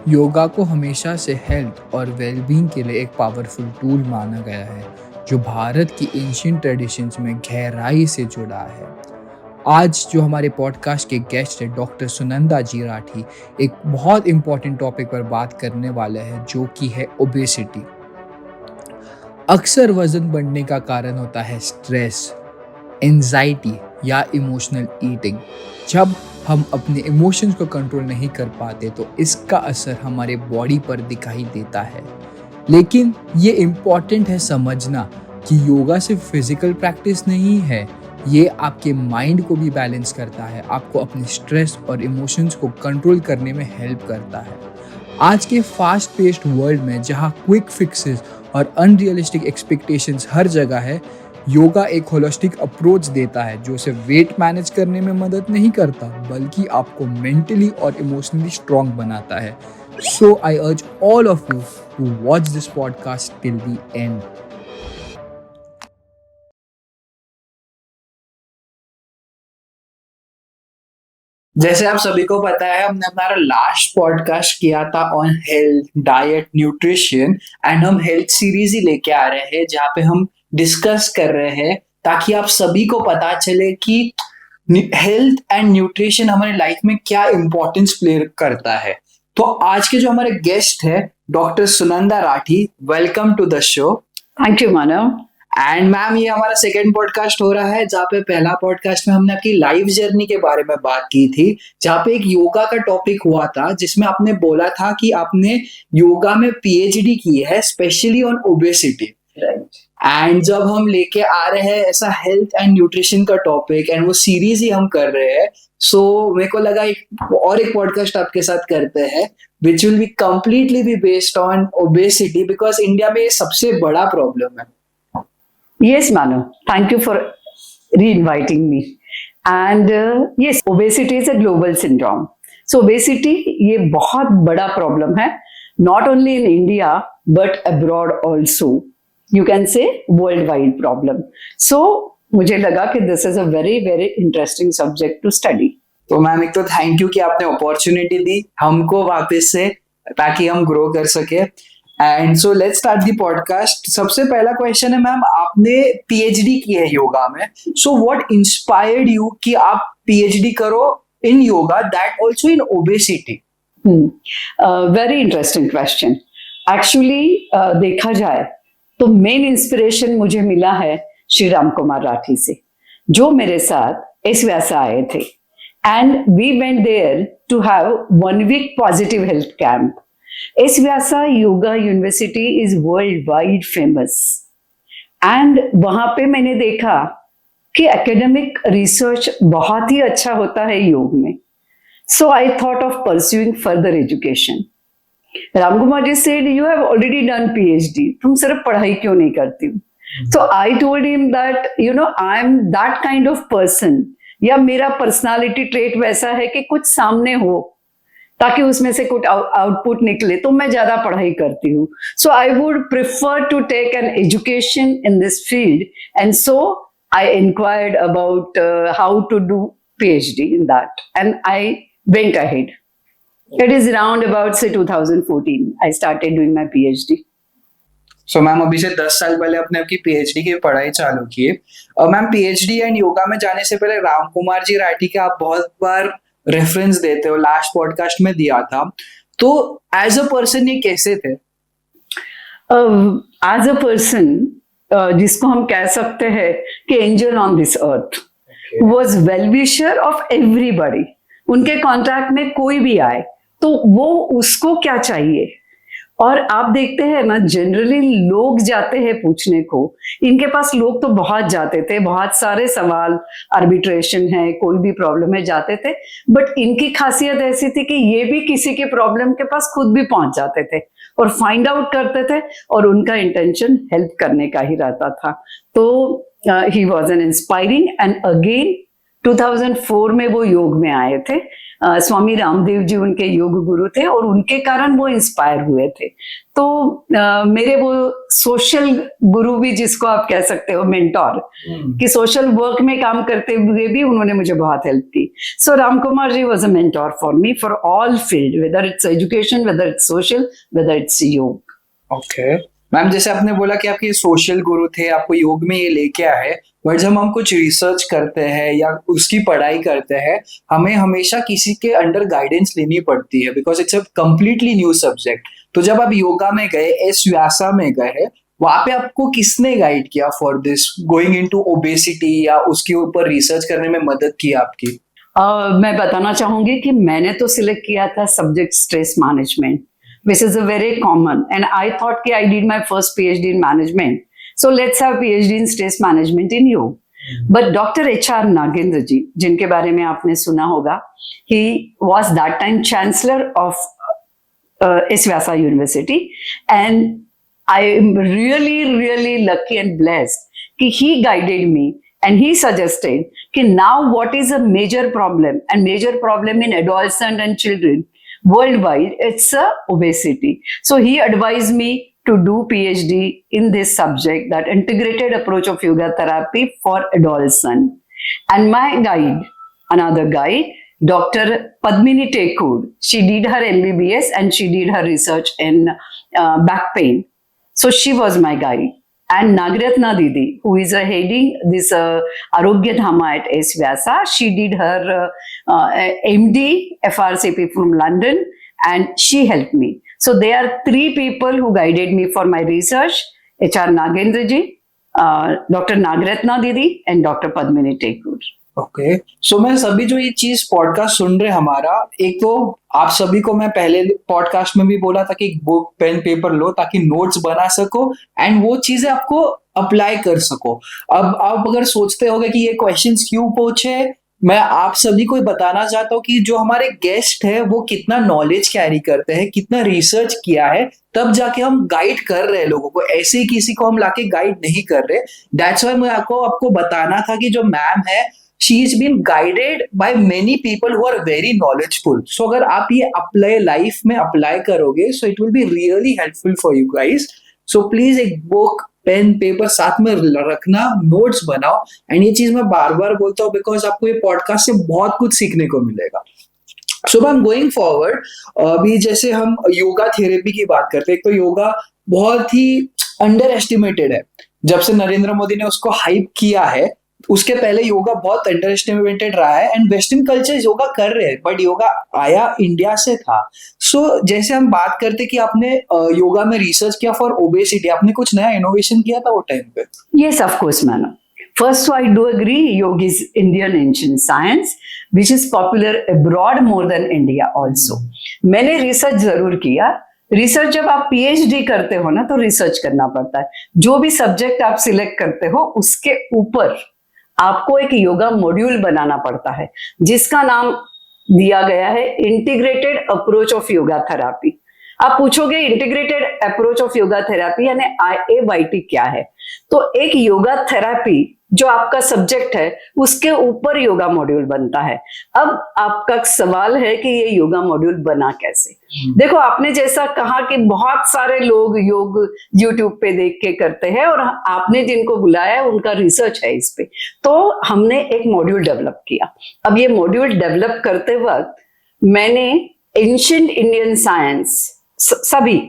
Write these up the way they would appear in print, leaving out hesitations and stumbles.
योगा को हमेशा से हेल्थ और वेलबींग के लिए एक पावरफुल टूल माना गया है, जो भारत की एंशिएंट ट्रेडिशंस में गहराई से जुड़ा है। आज जो हमारे पॉडकास्ट के गेस्ट है डॉक्टर सुनंदा जी राठी, एक बहुत इम्पोर्टेंट टॉपिक पर बात करने वाले हैं, जो कि है ओबेसिटी। अक्सर वजन बढ़ने का कारण होता है स्ट्रेस, एंजाइटी या इमोशनल ईटिंग। जब हम अपने इमोशंस को कंट्रोल नहीं कर पाते तो इसका असर हमारे बॉडी पर दिखाई देता है। लेकिन ये इम्पॉर्टेंट है समझना कि योगा सिर्फ फिजिकल प्रैक्टिस नहीं है, ये आपके माइंड को भी बैलेंस करता है, आपको अपने स्ट्रेस और इमोशंस को कंट्रोल करने में हेल्प करता है। आज के फास्ट पेस्ड वर्ल्ड में जहाँ क्विक फिक्सेस और अनरियलिस्टिक एक्सपेक्टेशंस हर जगह है, योगा एक होलिस्टिक अप्रोच देता है जो सिर्फ वेट मैनेज करने में मदद नहीं करता, बल्कि आपको मेंटली और इमोशनली स्ट्रांग बनाता है। So I urge all of you to watch this podcast till the end. जैसे आप सभी को पता है, हमने हमारा लास्ट पॉडकास्ट किया था on health, diet, nutrition and हम हेल्थ सीरीज ही लेके आ रहे हैं जहाँ पे हम डिस्कस कर रहे हैं ताकि आप सभी को पता चले कि हेल्थ एंड न्यूट्रिशन हमारे लाइफ में क्या इंपॉर्टेंस प्ले करता है। तो आज के जो हमारे गेस्ट है doctor Sunanda Rathi, welcome to the show. Thank you Manav. And ma'am, ये हमारा सेकंड पॉडकास्ट हो रहा है जहाँ पे पहला पॉडकास्ट में हमने आपकी लाइफ जर्नी के बारे में बात की थी, जहाँ पे एक योगा का टॉपिक हुआ था जिसमें आपने बोला था कि आपने योगा में पीएचडी की है स्पेशली ऑन ओबेसिटी। एंड जब हम लेके आ रहे हैं ऐसा हेल्थ एंड न्यूट्रिशन का टॉपिक एंड वो सीरीज ही हम कर रहे हैं, सो मेरे को लगा एक पॉडकास्ट आपके साथ करते हैं which will be completely be based on obesity, because India में ये सबसे बड़ा प्रॉब्लम है। Yes, Manu. Thank you for re-inviting me. And yes, obesity is a global syndrome. So obesity ये बहुत बड़ा प्रॉब्लम है, not only in India but abroad also. You can say worldwide problem. So मुझे लगा कि this is a very very interesting subject to study. तो ma'am, एक तो थैंक यू कि आपने अपॉर्चुनिटी दी हमको वापस से ताकि हम ग्रो कर सके। And so let's start the podcast. सबसे पहला क्वेश्चन है मैम, आपने पीएचडी की है योगा में, सो व्हाट इंस्पायर्ड यू कि आप पीएचडी करो in yoga, that also in obesity? Very interesting question. Actually देखा जाए तो मेन इंस्पिरेशन मुझे मिला है श्री राम कुमार राठी से, जो मेरे साथ एस व्यासा आए थे and we went there to have 1 week positive health camp. S Vyasa yoga university is world wide famous and वहां पे मैंने देखा कि एकेडमिक रिसर्च बहुत ही अच्छा होता है योग में। So I thought of pursuing further education. Ram Kumar ji said you have already done PhD, तुम सिर्फ पढ़ाई क्यों नहीं करती हो? So I told him that you know I am that kind of person, या मेरा पर्सनालिटी ट्रेट वैसा है कि कुछ सामने हो ताकि उसमें से कुछ आउटपुट निकले, तो मैं ज्यादा पढ़ाई करती हूँ। So I would prefer to take an education in this field and so I inquired about how to do PhD in that and I went ahead. It is around about say 2014 I started doing my PhD. So ma'am, अभी से 10 साल पहले आपने आपकी PhD की पढ़ाई चालू की। मैम, पीएचडी एंड योगा में जाने से पहले राम कुमार जी राठी के आप बहुत बार रेफरेंस देते हो, लास्ट पॉडकास्ट में दिया था, तो एज अ पर्सन ये कैसे थे? एज अ पर्सन जिसको हम कह सकते हैं कि angel on this earth, was well wisher of everybody. उनके कॉन्ट्रैक्ट में कोई भी आए तो वो उसको क्या चाहिए, और आप देखते हैं ना जनरली लोग जाते हैं पूछने को, इनके पास लोग तो बहुत जाते थे, बहुत सारे सवाल, आर्बिट्रेशन है, कोई भी प्रॉब्लम है, जाते थे, बट इनकी खासियत ऐसी थी कि ये भी किसी के प्रॉब्लम के पास खुद भी पहुंच जाते थे और फाइंड आउट करते थे, और उनका इंटेंशन हेल्प करने का ही रहता था। तो he was an inspiring and again 2004 में वो योग में आए थे स्वामी रामदेव जी उनके योग गुरु थे और उनके कारण वो इंस्पायर हुए थे। तो मेरे वो सोशल गुरु भी जिसको आप कह सकते हो, मेंटोर, कि सोशल वर्क में काम करते हुए भी उन्होंने मुझे बहुत हेल्प की। So Ram Kumar ji was a mentor for me for all field, whether it's education, whether it's social, whether it's yoga. Okay ma'am, जैसे आपने बोला कि आपके सोशल गुरु थे, आपको योग में ये लेके आए, बट जब हम कुछ रिसर्च करते हैं या उसकी पढ़ाई करते हैं, हमें हमेशा किसी के अंडर गाइडेंस लेनी पड़ती है because it's a completely new subject. तो जब आप योगा में गए, एस व्यासा में गए, वहां पे आपको किसने गाइड किया for this going into obesity या उसके ऊपर रिसर्च करने में मदद की आपकी? मैं बताना चाहूंगी कि मैंने तो सिलेक्ट किया था subject stress management, which is a very common, and I thought कि I did my first PhD in management, so let's have PhD in stress management in you. But Dr. H.R. Nagendra ji, जिनके बारे में आपने सुना होगा, he was that time chancellor of S. Vyasa University, and I am really lucky and blessed कि he guided me and he suggested कि now what is a major problem, and major problem in adolescent and children worldwide, it's obesity. So he advised me to do PhD in this subject, that integrated approach of yoga therapy for adolescent. And my guide, another guide, Dr. Padmini Tekur, she did her MBBS and she did her research in back pain. So she was my guide. And Nagratna Didi, who is heading this Arogya Dhama at S. Vyasa, she did her MD FRCP from London, and she helped me. So there are 3 people who guided me for my research: H.R. Nagendra ji, Dr. Nagratna Didi, and Dr. Padmini Tekur. Okay so मैं सभी जो ये चीज podcast सुन रहे हमारा, एक तो आप सभी को मैं पहले पॉडकास्ट में भी बोला था कि एक बुक पेन पेपर लो ताकि नोट्स बना सको एंड वो चीजें आपको अप्लाई कर सको। अब आप अगर सोचते होगे कि ये क्वेश्चंस क्यों पूछे, मैं आप सभी को बताना चाहता हूँ कि जो हमारे गेस्ट है वो कितना नॉलेज कैरी करते हैं, कितना रिसर्च किया है, तब जाके हम गाइड कर रहे हैं लोगों को। ऐसे ही किसी को हम लाके गाइड नहीं कर रहे। दैट्स व्हाई मैं आपको बताना था कि जो मैम है, she has been guided by many people who are very knowledgeable. So अगर आप ये अप्लाई लाइफ में अप्लाई करोगे, so it will be really helpful for you guys. So please एक बुक पेन पेपर साथ में रखना, नोट्स बनाओ। एंड ये चीज मैं बार बार बोलता हूँ बिकॉज आपको ये पॉडकास्ट से बहुत कुछ सीखने को मिलेगा। सो आई एम गोइंग फॉरवर्ड, अभी जैसे हम योगा थेरेपी की बात करते हैं, एक तो योगा बहुत ही अंडर एस्टिमेटेड है। जब से नरेंद्र मोदी ने उसको हाइप किया है, उसके पहले योगा बहुत अंडर एस्टिमेटेड रहा है एंड वेस्टर्न कल्चर योगा कर रहे हैं, बट योगा आया इंडिया से था। सो जैसे हम बात करते कि आपने योगा में रिसर्च किया फॉर ओबेसिटी, आपने कुछ नया इनोवेशन किया था वो टाइम पे? Yes, of course, Manu. First, I do agree, yoga is Indian ancient science, which is popular abroad more than India also. मैंने रिसर्च जरूर किया। रिसर्च जब आप पीएचडी करते हो ना, तो रिसर्च करना पड़ता है। जो भी सब्जेक्ट आप सिलेक्ट करते हो उसके ऊपर आपको एक योगा मॉड्यूल बनाना पड़ता है, जिसका नाम दिया गया है integrated approach of yoga therapy. आप पूछोगे integrated approach of yoga therapy यानी IAYT क्या है? तो एक योगा थेरापी जो आपका सब्जेक्ट है उसके ऊपर योगा मॉड्यूल बनता है। अब आपका सवाल है कि ये योगा मॉड्यूल बना कैसे? देखो, आपने जैसा कहा कि बहुत सारे लोग योग YouTube पे देख के करते हैं और आपने जिनको बुलाया है उनका रिसर्च है इस पे, तो हमने एक मॉड्यूल डेवलप किया। अब ये मॉड्यूल डेवलप करते वक्त मैंने एंशिएंट इंडियन साइंस, सभी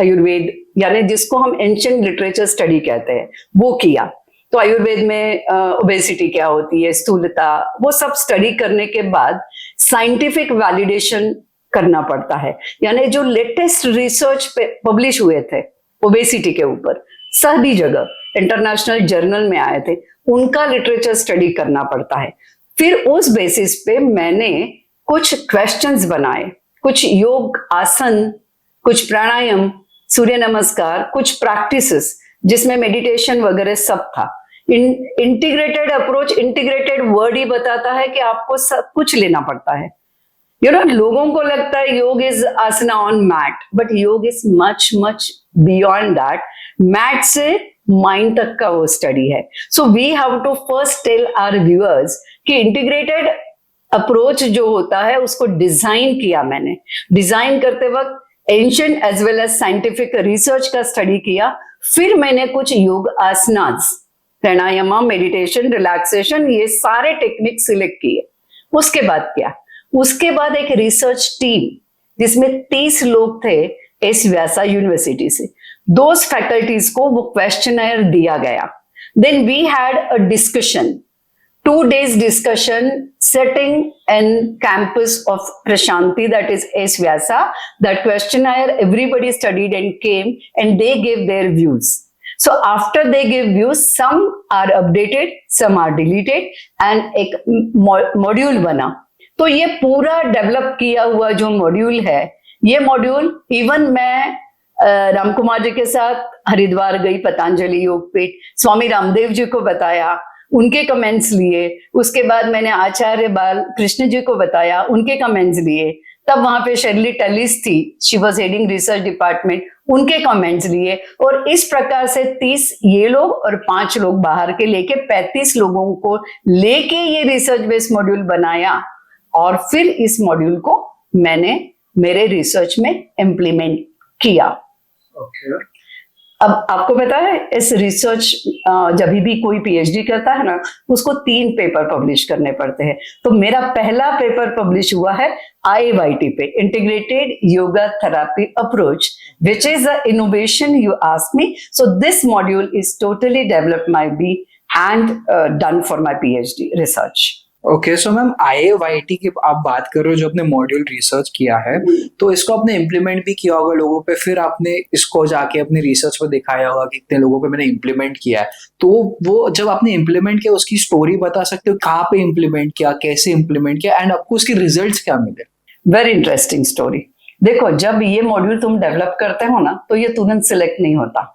आयुर्वेद यानी जिसको हम एंशिएंट लिटरेचर स्टडी कहते हैं, वो किया। तो आयुर्वेद में ओबेसिटी क्या होती है, स्थूलता, वो सब स्टडी करने के बाद साइंटिफिक वैलिडेशन करना पड़ता है। यानी जो लेटेस्ट रिसर्च पे पब्लिश हुए थे ओबेसिटी के ऊपर, सभी जगह इंटरनेशनल जर्नल में आए थे, उनका लिटरेचर स्टडी करना पड़ता है। फिर उस बेसिस पे मैंने कुछ क्वेश्चंस बनाए, कुछ योग आसन, कुछ प्राणायाम, सूर्य नमस्कार, कुछ प्रैक्टिसेस जिसमें मेडिटेशन वगैरह सब था। इंटीग्रेटेड अप्रोच, इंटीग्रेटेड वर्ड ही बताता है कि आपको सब कुछ लेना पड़ता है। लोगों को लगता है yoga is asana on mat, but yoga is much much beyond that. Mat से माइंड तक का वो स्टडी है। So we have to first tell our viewers कि इंटीग्रेटेड अप्रोच जो होता है उसको डिजाइन किया मैंने। डिजाइन करते वक्त ancient as well as scientific research का स्टडी किया। फिर मैंने कुछ योग आसनास, प्राणायाम, मेडिटेशन, रिलैक्सेशन, ये सारे टेक्निक सिलेक्ट किए। उसके बाद क्या, उसके बाद एक रिसर्च टीम जिसमें 30 लोग थे एस व्यासा यूनिवर्सिटी से, दोज फैकल्टीज को वो क्वेश्चनर दिया गया। Then we had a discussion, 2 days discussion sitting in campus of Prashanti, that is S Vyasa. That questionnaire everybody studied and came and they gave their views. So after they give views, some are updated, some are deleted and एक module बना। तो ये पूरा develop किया हुआ जो module है, ये मॉड्यूल इवन मैं राम कुमार जी के साथ हरिद्वार गई, पतंजलि योगपीठ, स्वामी रामदेव जी को बताया, उनके कमेंट्स लिए। उसके बाद मैंने आचार्य बाल कृष्ण जी को बताया, उनके कमेंट्स लिए। तब वहां पे शेरली टेलिस थी, she was heading research department, उनके कमेंट्स लिए। और इस प्रकार से 30 ये लोग और 5 लोग बाहर के लेके 35 लोगों को लेके ये रिसर्च बेस्ड मॉड्यूल बनाया। और फिर इस मॉड्यूल को मैंने मेरे रिसर्च में इम्प्लीमेंट किया। अब आपको पता है इस रिसर्च जब भी कोई पीएचडी करता है ना, उसको 3 पेपर पब्लिश करने पड़ते हैं। तो मेरा पहला पेपर पब्लिश हुआ है IAYT पे, integrated yoga therapy approach, which is a innovation you ask me. So this module is totally developed my be and done for my PhD research. Okay, so ma'am IAYT की आप बात कर रहे हो, जो आपने मॉड्यूल रिसर्च किया है, तो इसको आपने इम्प्लीमेंट भी किया होगा लोगों पे, फिर आपने इसको जाके अपने रिसर्च में दिखाया होगा कि इतने लोगों पे मैंने इम्प्लीमेंट किया है। तो वो जब आपने इम्प्लीमेंट किया, उसकी स्टोरी बता सकते हो, कहाँ पे इम्प्लीमेंट किया, कैसे इम्प्लीमेंट किया एंड आपको उसके रिजल्ट्स क्या मिले? Very interesting story. देखो, जब ये मॉड्यूल तुम डेवलप करते हो ना, तो ये तुरंत सिलेक्ट नहीं होता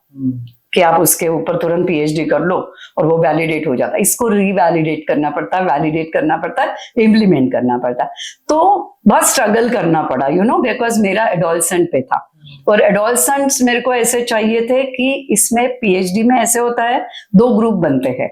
कि आप उसके ऊपर तुरंत पीएचडी कर लो और वो वैलिडेट हो जाता है। इसको रीवैलिडेट करना पड़ता है, वैलिडेट करना पड़ता है, इम्प्लीमेंट करना पड़ता है। तो बहुत स्ट्रगल करना पड़ा, यू नो, बिकॉज मेरा एडोलसेंट पे था और एडोलसेंट्स मेरे को ऐसे चाहिए थे कि इसमें पीएचडी में ऐसे होता है 2 ग्रुप बनते हैं।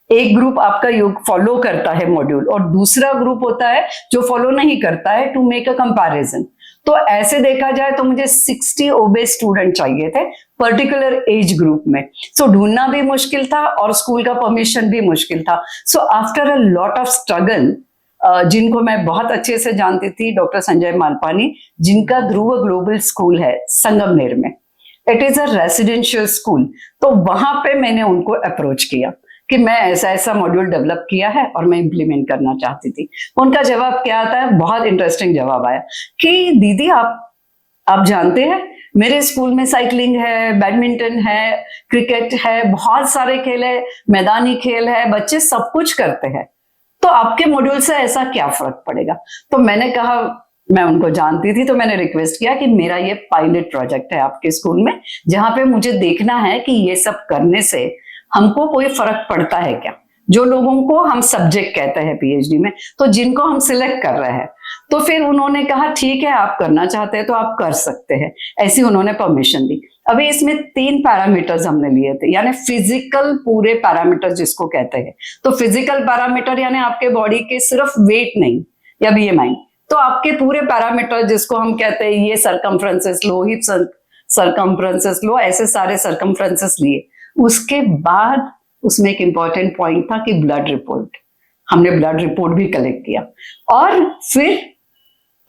एक ग्रुप आपका योग फॉलो करता है मॉड्यूल और दूसरा ग्रुप होता है जो फॉलो नहीं करता है, टू मेक अ कंपैरिजन। तो ऐसे देखा जाए तो मुझे 60 ओबे स्टूडेंट चाहिए थे पर्टिकुलर एज ग्रुप में। सो ढूंढना भी मुश्किल था और स्कूल का परमिशन भी मुश्किल था। So after a lot of struggle, जिनको मैं बहुत अच्छे से जानती थी, डॉक्टर संजय मालपानी, जिनका ध्रुव ग्लोबल स्कूल है संगमनेर में, it is a residential school. तो वहां पे मैंने उनको अप्रोच किया कि मैं ऐसा ऐसा मॉड्यूल डेवलप किया है और मैं इंप्लीमेंट करना चाहती थी। उनका जवाब क्या आता है, बहुत इंटरेस्टिंग जवाब आया कि दीदी आप जानते हैं मेरे स्कूल में साइकिलिंग है, बैडमिंटन है, क्रिकेट है, बहुत सारे खेल है, मैदानी खेल है, बच्चे सब कुछ करते हैं, तो आपके मॉड्यूल से ऐसा क्या फर्क पड़ेगा? तो मैंने कहा, मैं उनको जानती थी, तो मैंने रिक्वेस्ट किया कि मेरा ये पायलट प्रोजेक्ट है आपके स्कूल में, जहां पे मुझे देखना है कि ये सब करने से हमको कोई फर्क पड़ता है क्या, जो लोगों को हम सब्जेक्ट कहते हैं पीएचडी में, तो जिनको हम सिलेक्ट कर रहे हैं। तो फिर उन्होंने कहा ठीक है, आप करना चाहते हैं तो आप कर सकते हैं, ऐसी उन्होंने परमिशन दी। अभी इसमें 3 पैरामीटर्स हमने लिए थे, यानी फिजिकल पूरे पैरामीटर जिसको कहते हैं। तो फिजिकल पैरामीटर यानी आपके बॉडी के सिर्फ वेट नहीं या BMI, तो आपके पूरे पैरामीटर जिसको हम कहते हैं, ये सरकमफ्रेंसेस लो, हिप सरकमफ्रेंसेस लो, ऐसे सारे सरकमफ्रेंसेस लिए। उसके बाद उसमें एक इंपॉर्टेंट पॉइंट था कि ब्लड रिपोर्ट, हमने ब्लड रिपोर्ट भी कलेक्ट किया। और फिर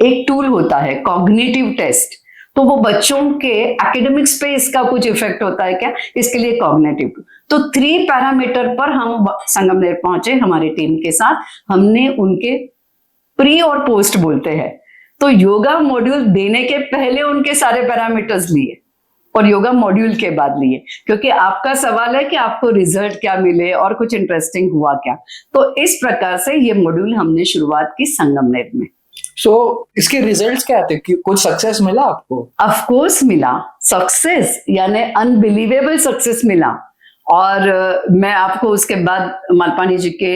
एक टूल होता है कॉग्निटिव टेस्ट, तो वो बच्चों के एकेडमिक्स पे इसका कुछ इफेक्ट होता है क्या, इसके लिए कॉग्निटिव। तो 3 पैरामीटर पर हम संगमनेर पहुंचे हमारी टीम के साथ। हमने उनके प्री और पोस्ट बोलते हैं, तो योगा मॉड्यूल देने के पहले उनके सारे पैरामीटर्स लिए और योगा मॉड्यूल के बाद लिए, क्योंकि आपका सवाल है कि आपको रिजल्ट क्या मिले और कुछ इंटरेस्टिंग हुआ क्या। तो इस प्रकार से ये मॉड्यूल हमने शुरुआत की संगमनेर में। सो इसके रिजल्ट्स क्या थे, कुछ सक्सेस मिला आपको? ऑफ कोर्स मिला, सक्सेस यानी अनबिलीवेबल सक्सेस मिला। और मैं आपको उसके बाद मालपानी जी के,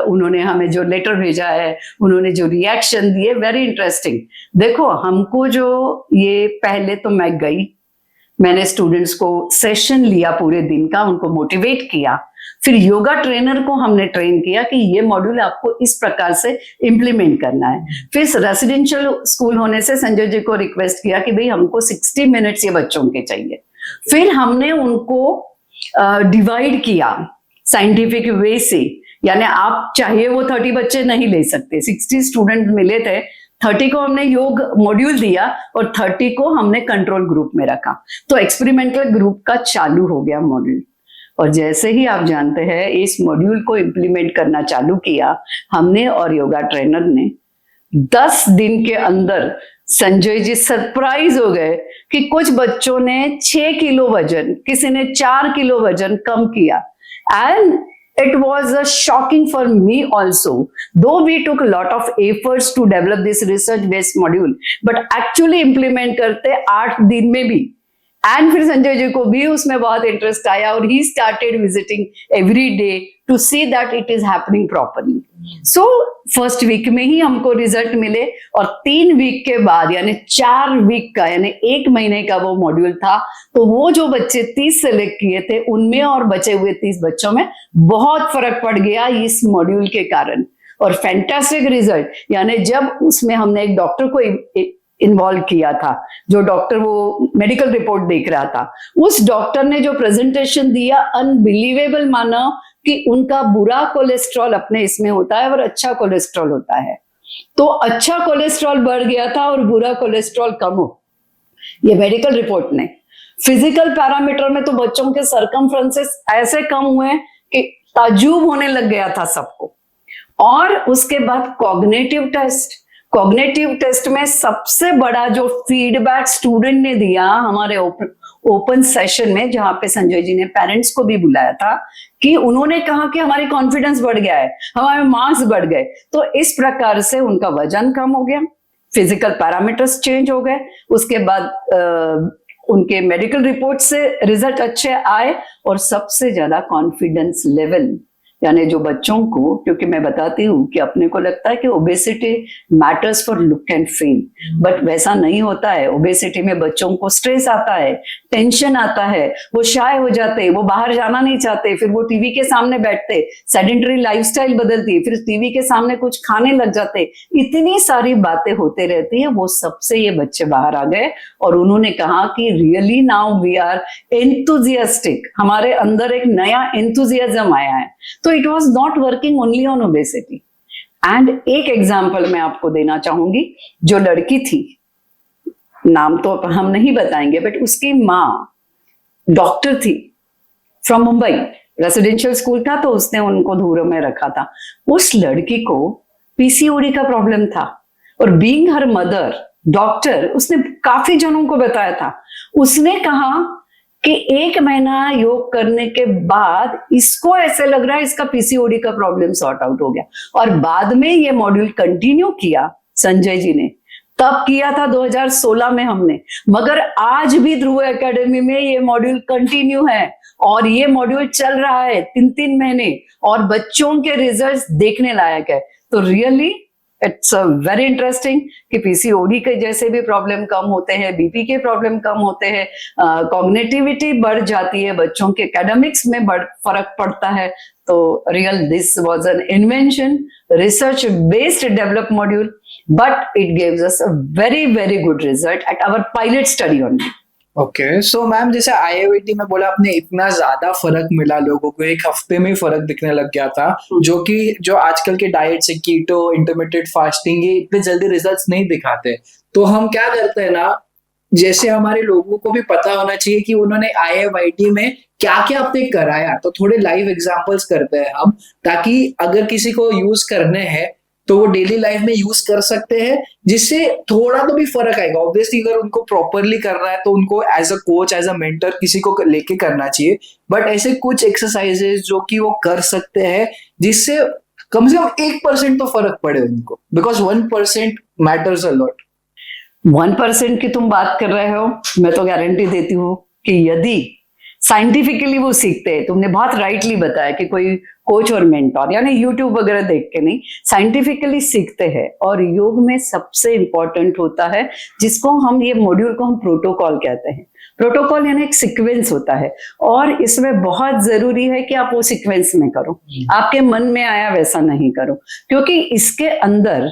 उन्होंने हमें जो लेटर भेजा है, उन्होंने जो रिएक्शन दिए, वेरी इंटरेस्टिंग। देखो, हमको जो ये, पहले तो मैं गई, मैंने स्टूडेंट्स को सेशन लिया पूरे दिन का, उनको मोटिवेट किया, फिर योगा ट्रेनर को हमने ट्रेन किया कि ये मॉड्यूल आपको इस प्रकार से इम्प्लीमेंट करना है। फिर रेसिडेंशियल स्कूल होने से संजय जी को रिक्वेस्ट किया कि भाई हमको 60 मिनट्स ये बच्चों के चाहिए। फिर हमने उनको डिवाइड किया साइंटिफिक वे से, यानी आप चाहिए वो 30 बच्चे नहीं ले सकते, 60 स्टूडेंट मिले थे, 30 को हमने योग मॉड्यूल दिया और 30 को हमने कंट्रोल ग्रुप में रखा। तो एक्सपेरिमेंटल ग्रुप का चालू हो गया मॉड्यूल। और जैसे ही आप जानते हैं इस मॉड्यूल को इम्प्लीमेंट करना चालू किया हमने और योगा ट्रेनर ने, 10 दिन के अंदर संजय जी सरप्राइज हो गए कि कुछ बच्चों ने 6 किलो वजन, किसी ने 4 किलो वजन कम किया। And it was a shocking for me also, though we took a lot of efforts to develop this research based module, but actually implement करते 8 दिन में भी। एंड फिर संजय जी को भी उसमें बहुत इंटरेस्ट आया और he started visiting every day to see that it is happening properly. So first week में ही हमको रिजल्ट मिले और 3 वीक के बाद यानी 4 वीक का यानी 1 महीने का वो मॉड्यूल था। तो वो जो बच्चे 30 सेलेक्ट किए थे उनमें और बचे हुए 30 बच्चों में बहुत फर्क पड़ गया इस मॉड्यूल के कारण। और फैंटास्टिक रिजल्ट, यानी जब उसमें हमने एक डॉक्टर को इन्वॉल्व किया था, जो डॉक्टर वो मेडिकल रिपोर्ट देख रहा था, उस डॉक्टर ने जो प्रेजेंटेशन दिया अनबिलीवेबल माना कि उनका बुरा कोलेस्ट्रॉल अपने इसमें होता है और अच्छा कोलेस्ट्रॉल होता है। तो अच्छा कोलेस्ट्रॉल बढ़ गया था और बुरा कोलेस्ट्रॉल कम हो, ये मेडिकल रिपोर्ट ने। फिजिकल पैरामीटर में तो बच्चों के सरकमफ्रेंसेस ऐसे कम हुए कि ताज्जुब होने लग गया था सबको। और उसके बाद कॉग्निटिव टेस्ट में सबसे बड़ा जो फीडबैक स्टूडेंट ने दिया हमारे ओपन सेशन में, जहां पे संजय जी ने पेरेंट्स को भी बुलाया था, कि उन्होंने कहा कि हमारी कॉन्फिडेंस बढ़ गया है, हमारे मार्क्स बढ़ गए। तो इस प्रकार से उनका वजन कम हो गया, फिजिकल पैरामीटर्स चेंज हो गए, उसके बाद उनके मेडिकल रिपोर्ट से रिजल्ट अच्छे आए और सबसे ज्यादा कॉन्फिडेंस लेवल, यानी जो बच्चों को, क्योंकि मैं बताती हूँ कि अपने को लगता है कि obesity matters for look and feel, but वैसा नहीं होता है। ओबेसिटी में बच्चों को स्ट्रेस आता है, टेंशन आता है, वो शाय हो जाते, वो बाहर जाना नहीं चाहते, फिर वो टीवी के सामने बैठते, सेडेंटरी लाइफस्टाइल बदलती है, फिर टीवी के सामने कुछ खाने लग जाते, इतनी सारी बातें होते रहती है। वो सबसे ये बच्चे बाहर आ गए और उन्होंने कहा कि really now we are enthusiastic, हमारे अंदर एक नया एंथुजियाज्म आया है। तो it was not working only on obesity. And एक एग्जाम्पल मैं आपको देना चाहूंगी, जो लड़की थी, नाम तो हम नहीं बताएंगे, बट उसकी माँ डॉक्टर थी फ्रॉम मुंबई, रेसिडेंशियल स्कूल था तो उसने उनको धूरो में रखा था। उस लड़की को पीसीओडी का प्रॉब्लम था और बीइंग हर मदर डॉक्टर, उसने काफी जनों को बताया था। उसने कहा कि 1 महीना योग करने के बाद इसको ऐसे लग रहा है इसका पीसीओडी का प्रॉब्लम सॉर्ट आउट हो गया। और बाद में ये मॉड्यूल कंटिन्यू किया संजय जी ने, तब किया था 2016 में हमने, मगर आज भी ध्रुव एकेडमी में ये मॉड्यूल कंटिन्यू है और ये मॉड्यूल चल रहा है 3-3 महीने और बच्चों के रिजल्ट्स देखने लायक है। तो रियली इट्स वेरी इंटरेस्टिंग कि पीसीओडी के जैसे भी प्रॉब्लम कम होते हैं, बीपी के प्रॉब्लम कम होते हैं, कॉग्निटिविटी बढ़ जाती है, बच्चों के एकेडमिक्स में फर्क पड़ता है। तो real this was an invention, research based develop module, but it gives us a very very good result at our pilot study only. Okay, so ma'am जैसे IIIT में बोला आपने, इतना ज्यादा फर्क मिला लोगों को, 1 हफ्ते में ही फर्क दिखने लग गया था, जो आजकल के डाइट से कीटो, इंटरमिटेंट फास्टिंग, ये इतने जल्दी रिजल्ट्स नहीं दिखाते। तो हम क्या करते हैं ना, जैसे हमारे लोगों को भी पता होना चाहिए कि उन्होंने IIIT में क्या क्या अपने कराया, तो थोड़े लाइव एग्जांपल्स करते हैं हम, ताकि अगर किसी को यूज करने हैं तो वो डेली लाइफ में यूज कर सकते हैं, जिससे थोड़ा तो भी फर्क आएगा। ऑब्वियसली अगर उनको प्रॉपरली करना है तो उनको as a coach, as a mentor किसी को लेके करना चाहिए, बट ऐसे कुछ एक्सरसाइजेस जो कि वो कर सकते हैं जिससे कम से कम 1% तो फर्क पड़े उनको, बिकॉज 1% मैटर्स अ लॉट। 1% की तुम बात कर रहे हो, मैं तो गारंटी देती हूँ कि यदि साइंटिफिकली वो सीखते हैं, तुमने बहुत राइटली बताया कि कोई कोच और मेंटोर, यानी यूट्यूब वगैरह देख के नहीं, साइंटिफिकली सीखते हैं। और योग में सबसे इंपॉर्टेंट होता है, जिसको हम, ये मॉड्यूल को हम प्रोटोकॉल कहते हैं। प्रोटोकॉल यानी एक सीक्वेंस होता है, और इसमें बहुत जरूरी है कि आप वो सीक्वेंस में करो, आपके मन में आया वैसा नहीं करो, क्योंकि इसके अंदर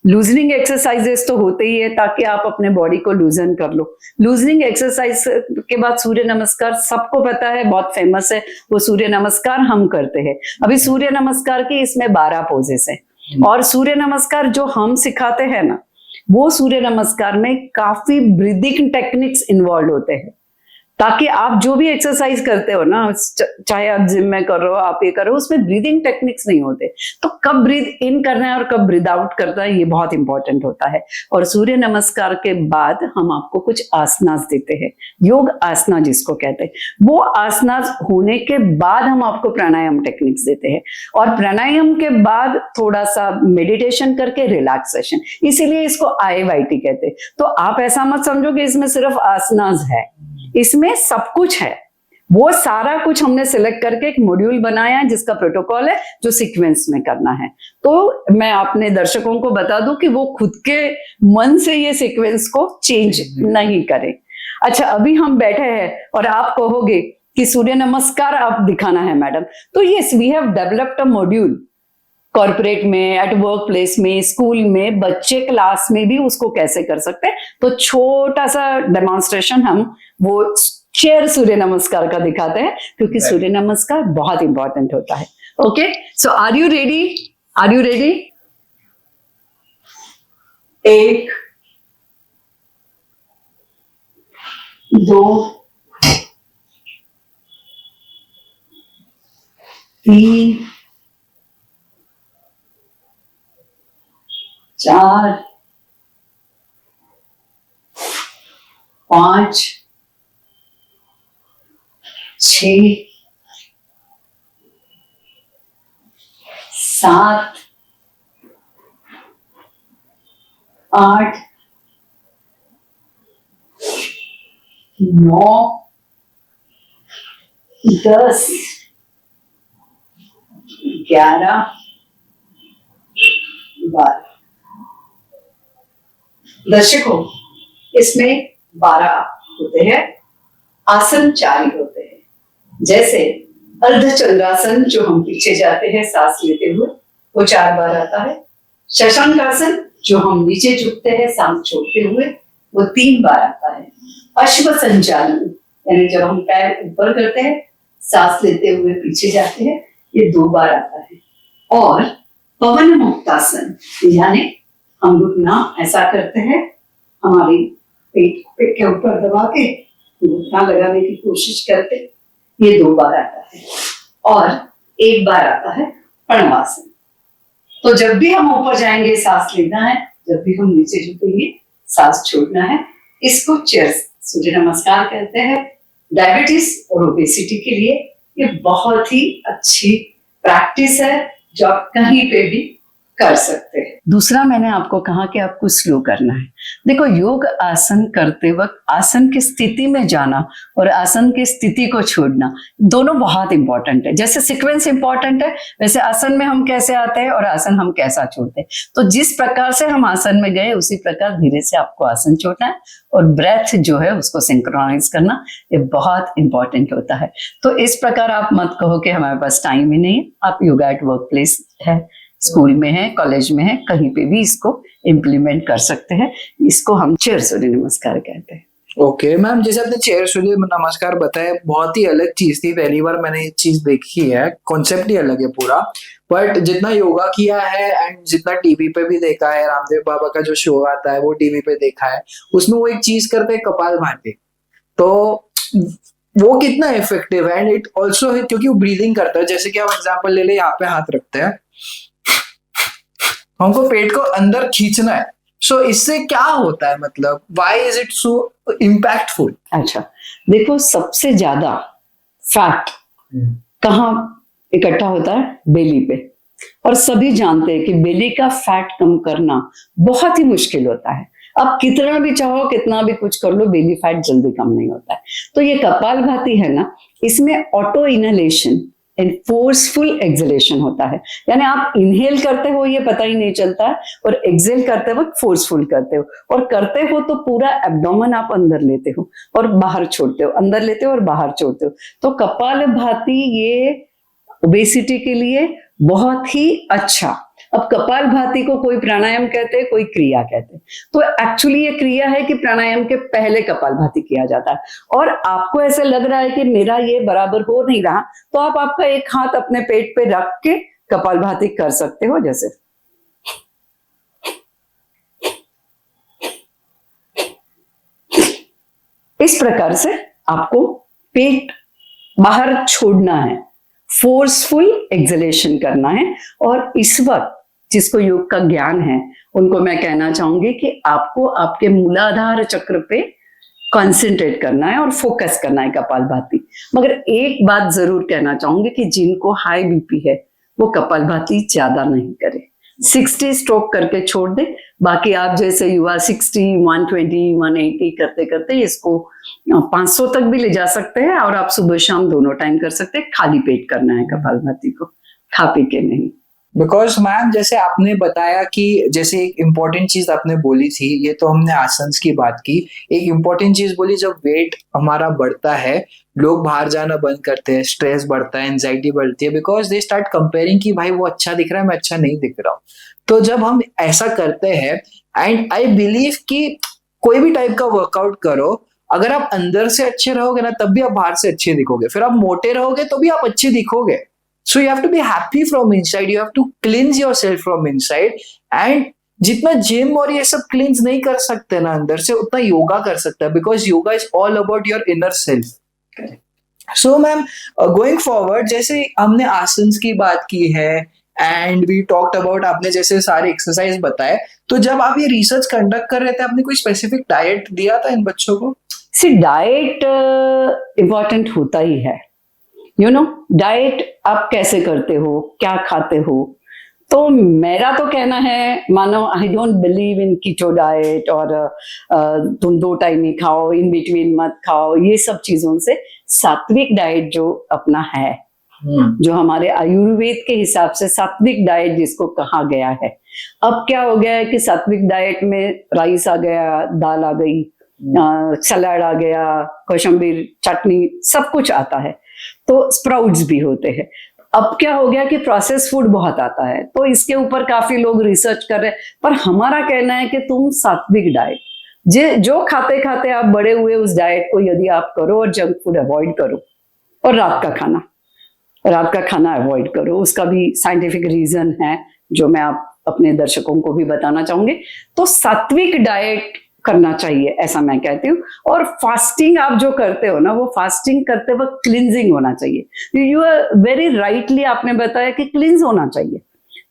लूजनिंग एक्सरसाइजेस तो होते ही है ताकि आप अपने बॉडी को लूजन कर लो। लूजनिंग एक्सरसाइज के बाद सूर्य नमस्कार, सबको पता है, बहुत फेमस है वो सूर्य नमस्कार हम करते हैं। अभी सूर्य नमस्कार की इसमें 12 पोजेस है, और सूर्य नमस्कार जो हम सिखाते हैं ना, वो सूर्य नमस्कार में काफी ब्रीदिंग टेक्निक्स इन्वॉल्व होते हैं, ताकि आप जो भी एक्सरसाइज करते हो ना, चाहे आप जिम में कर रहे हो, आप ये कर रहे हो, उसमें ब्रीदिंग टेक्निक्स नहीं होते। तो कब ब्रीद इन करना है और कब ब्रीद आउट करना है, ये बहुत इंपॉर्टेंट होता है। और सूर्य नमस्कार के बाद हम आपको कुछ आसनास देते हैं, योग आसना जिसको कहते हैं। वो आसनास होने के बाद हम आपको प्राणायाम टेक्निक्स देते हैं, और प्राणायाम के बाद थोड़ा सा मेडिटेशन करके रिलैक्सेशन, इसीलिए इसको IYT कहते हैं। तो आप ऐसा मत समझो कि इसमें सिर्फ आसनास है, इसमें सब कुछ है। वो सारा कुछ हमने सिलेक्ट करके एक मॉड्यूल बनाया है, जिसका प्रोटोकॉल है, जो सीक्वेंस में करना है। तो मैं अपने दर्शकों को बता दूं कि वो खुद के मन से ये सीक्वेंस को चेंज नहीं करें। अच्छा, अभी हम बैठे हैं और आप कहोगे कि सूर्य नमस्कार आप दिखाना है मैडम, तो yes, we have developed a module corporate में, एट वर्क प्लेस में, स्कूल में, बच्चे क्लास में भी उसको कैसे कर सकते हैं। तो छोटा सा डेमोन्स्ट्रेशन हम वो चेयर सूर्य नमस्कार का दिखाते हैं, क्योंकि सूर्य नमस्कार बहुत इंपॉर्टेंट होता है। Okay, so are you ready? Are you ready? 1 2 3 4 5 6 7 8 9 10 11 12। दर्शकों, इसमें 12 होते हैं, आसन 4 ही होते हैं। जैसे अर्धचंद्रासन, जो हम पीछे जाते हैं सांस लेते हुए, वो 4 बार आता है। शशांकासन, जो हम नीचे झुकते हैं सांस छोड़ते हुए, वो 3 बार आता है। अश्व संचालन, यानी जब हम पैर ऊपर करते हैं, सांस लेते हुए पीछे जाते हैं, ये 2 बार आता है। और पवन मुक्तासन, यानी हम घुटना ऐसा करते हैं, हमारी पेट के ऊपर दबा के घुटना लगाने की कोशिश करते, ये 2 बार आता है। और 1 बार आता है प्रणवासन। तो जब भी हम ऊपर जाएंगे सांस लेना है, जब भी हम नीचे झुकेंगे सांस छोड़ना है। इसको चेयर सूर्य नमस्कार कहते हैं। डायबिटीज और ओबेसिटी के लिए ये बहुत ही अच्छी प्रैक्टिस है, जो आप कहीं पे भी कर सकते हैं। दूसरा, मैंने आपको कहा कि आपको स्लो करना है। देखो, योग आसन करते वक्त आसन की स्थिति में जाना और आसन की स्थिति को छोड़ना, दोनों बहुत इंपॉर्टेंट है। जैसे सीक्वेंस इंपॉर्टेंट है, वैसे आसन में हम कैसे आते हैं और आसन हम कैसा छोड़ते हैं। तो जिस प्रकार से हम आसन में गए, उसी प्रकार धीरे से आपको आसन छोड़ना है, और ब्रेथ जो है उसको सिंक्रोनाइज करना, ये बहुत इंपॉर्टेंट होता है। तो इस प्रकार आप मत कहो कि हमारे पास टाइम ही नहीं है। आप योगा एट वर्क प्लेस है, स्कूल में है, कॉलेज में है, कहीं पे भी इसको इम्प्लीमेंट कर सकते हैं। इसको हम चेयर सूर्य नमस्कार कहते हैं। ओके मैम, जैसे आपने चेयर सूर्य नमस्कार बताया, बहुत ही अलग चीज थी, पहली बार मैंने ये चीज देखी है, कॉन्सेप्ट ही अलग है पूरा। बट जितना योगा किया है एंड जितना टीवी पे भी देखा है, रामदेव बाबा का जो शो आता है वो टीवी पे देखा है, उसमें वो एक चीज करते हैं कपालभाति, तो वो कितना इफेक्टिव है। एंड इट ऑल्सो है क्योंकि वो ब्रीदिंग करता है। जैसे कि हम एग्जाम्पल ले ले, यहाँ पे हाथ रखते हैं, हमको पेट को अंदर खींचना है। सो इससे क्या होता है, मतलब why is it so impactful? अच्छा, देखो, सबसे ज्यादा फैट कहाँ इकट्ठा होता है? बेली पे। और सभी जानते हैं कि बेली का फैट कम करना बहुत ही मुश्किल होता है। आप कितना भी चाहो, कितना भी कुछ कर लो, बेली फैट जल्दी कम नहीं होता है। तो ये कपालभाति है ना, इसमें auto inhalation and forceful acceleration होता है, यानी आप इनहेल करते हो ये पता ही नहीं चलता है, और एक्सहेल करते वक्त फोर्सफुल करते हो, और करते हो तो पूरा एब्डोमेन आप अंदर लेते हो और बाहर छोड़ते हो, अंदर लेते हो और बाहर छोड़ते हो। तो कपालभाति ये ओबेसिटी के लिए बहुत ही अच्छा। अब कपालभाति को कोई प्राणायाम कहते हैं, कोई क्रिया कहते हैं। तो एक्चुअली ये क्रिया है कि प्राणायाम के पहले कपालभाति किया जाता है। और आपको ऐसे लग रहा है कि मेरा ये बराबर हो नहीं रहा, तो आप आपका एक हाथ अपने पेट पे रख के कपालभाति कर सकते हो, जैसे इस प्रकार से आपको पेट बाहर छोड़ना है, फोर्सफुल एक्सलेशन करना है। और इस वक्त जिसको योग का ज्ञान है उनको मैं कहना चाहूंगी कि आपको आपके मूलाधार चक्र पे कंसंट्रेट करना है और फोकस करना है कपालभाति। मगर एक बात जरूर कहना चाहूंगी कि जिनको हाई बीपी है वो कपालभाति ज्यादा नहीं करे, 60 स्ट्रोक करके छोड़ दे। बाकी आप जैसे युवा 60, 120, 180 करते करते इसको 500 तक भी ले जा सकते हैं, और आप सुबह शाम दोनों टाइम कर सकते हैं। खाली पेट करना है कपालभाति को, खा पी के नहीं। बिकॉज मैम जैसे आपने बताया कि जैसे एक इम्पोर्टेंट चीज आपने बोली थी, ये तो हमने आसन्स की बात की, एक इम्पोर्टेंट चीज बोली, जब वेट हमारा बढ़ता है लोग बाहर जाना बंद करते हैं, स्ट्रेस बढ़ता है, एंजाइटी बढ़ती है, बिकॉज दे स्टार्ट कंपेयरिंग कि भाई वो अच्छा दिख रहा है, मैं अच्छा नहीं दिख रहा हूँ। तो जब हम ऐसा करते हैं, एंड आई बिलीव कि कोई भी टाइप का वर्कआउट करो, अगर आप अंदर से अच्छे रहोगे ना तब भी आप बाहर से अच्छे दिखोगे, फिर आप मोटे रहोगे तो भी आप अच्छे दिखोगे। So you have to be happy from inside. You have to cleanse yourself from inside. And जितना जिम और ये सब क्लींस नहीं कर सकते ना अंदर से, उतना योगा कर सकता है, because yoga is all about your inner self. So ma'am going forward, जैसे हमने आसन्स की बात की है एंड वी टॉक्ड अबाउट, आपने जैसे सारे एक्सरसाइज बताए, तो जब आप ये रिसर्च कंडक्ट कर रहे थे आपने कोई स्पेसिफिक डाइट दिया था इन बच्चों को? सी डाइट इम्पोर्टेंट होता ही है, यू नो, डाइट आप कैसे करते हो, क्या खाते हो। तो मेरा तो कहना है, मानो I don't believe in keto diet और तुम 2 टाइम ही खाओ, इन बिटवीन मत खाओ, ये सब चीजों से सात्विक डाइट जो अपना है, जो हमारे आयुर्वेद के हिसाब से सात्विक डाइट जिसको कहा गया है। अब क्या हो गया है कि सात्विक डाइट में राइस आ गया, दाल आ गई, सलाद आ गया, कोशिम्बीर चटनी, सब कुछ आता है, तो स्प्राउट्स भी होते हैं। अब क्या हो गया कि प्रोसेस फूड बहुत आता है, तो इसके ऊपर काफी लोग रिसर्च कर रहे हैं। पर हमारा कहना है कि तुम सात्विक डाइट जो खाते खाते आप बड़े हुए उस डाइट को यदि आप करो, और जंक फूड अवॉइड करो, और रात का खाना अवॉइड करो। उसका भी साइंटिफिक रीजन है जो मैं आप अपने दर्शकों को भी बताना चाहूंगी। तो सात्विक डाइट करना चाहिए, ऐसा मैं कहती हूँ। और फास्टिंग आप जो करते हो ना, वो फास्टिंग करते वक्त क्लिंजिंग होना चाहिए। यू आर वेरी राइटली आपने बताया कि क्लिंज होना चाहिए।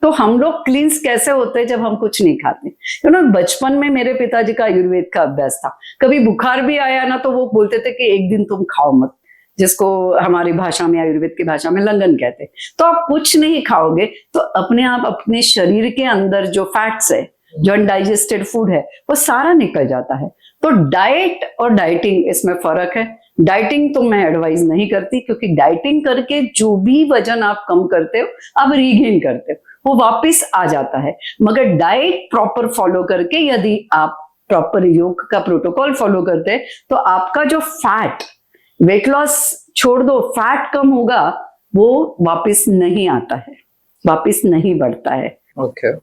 तो हम लोग क्लिंज कैसे होते हैं जब हम कुछ नहीं खाते। यू नो, बचपन में मेरे पिताजी का आयुर्वेद का अभ्यास था, कभी बुखार भी आया ना तो वो बोलते थे कि एक दिन तुम खाओ मत, जिसको हमारी भाषा में, आयुर्वेद की भाषा में लंगन कहते हैं। तो आप कुछ नहीं खाओगे तो अपने आप अपने शरीर के अंदर जो फैट्स है, जो अनडाइजेस्टेड फूड है, वो सारा निकल जाता है। तो डाइट और डाइटिंग, इसमें फर्क है। डाइटिंग तो मैं एडवाइज नहीं करती, क्योंकि डाइटिंग करके जो भी वजन आप कम करते हो आप रीगेन करते हो, वो वापस आ जाता है। मगर डाइट प्रॉपर फॉलो करके यदि आप प्रॉपर योग का प्रोटोकॉल फॉलो करते हैं तो आपका जो फैट, वेट लॉस छोड़ दो, फैट कम होगा, वो वापस नहीं आता है, वापस नहीं बढ़ता है। ओके।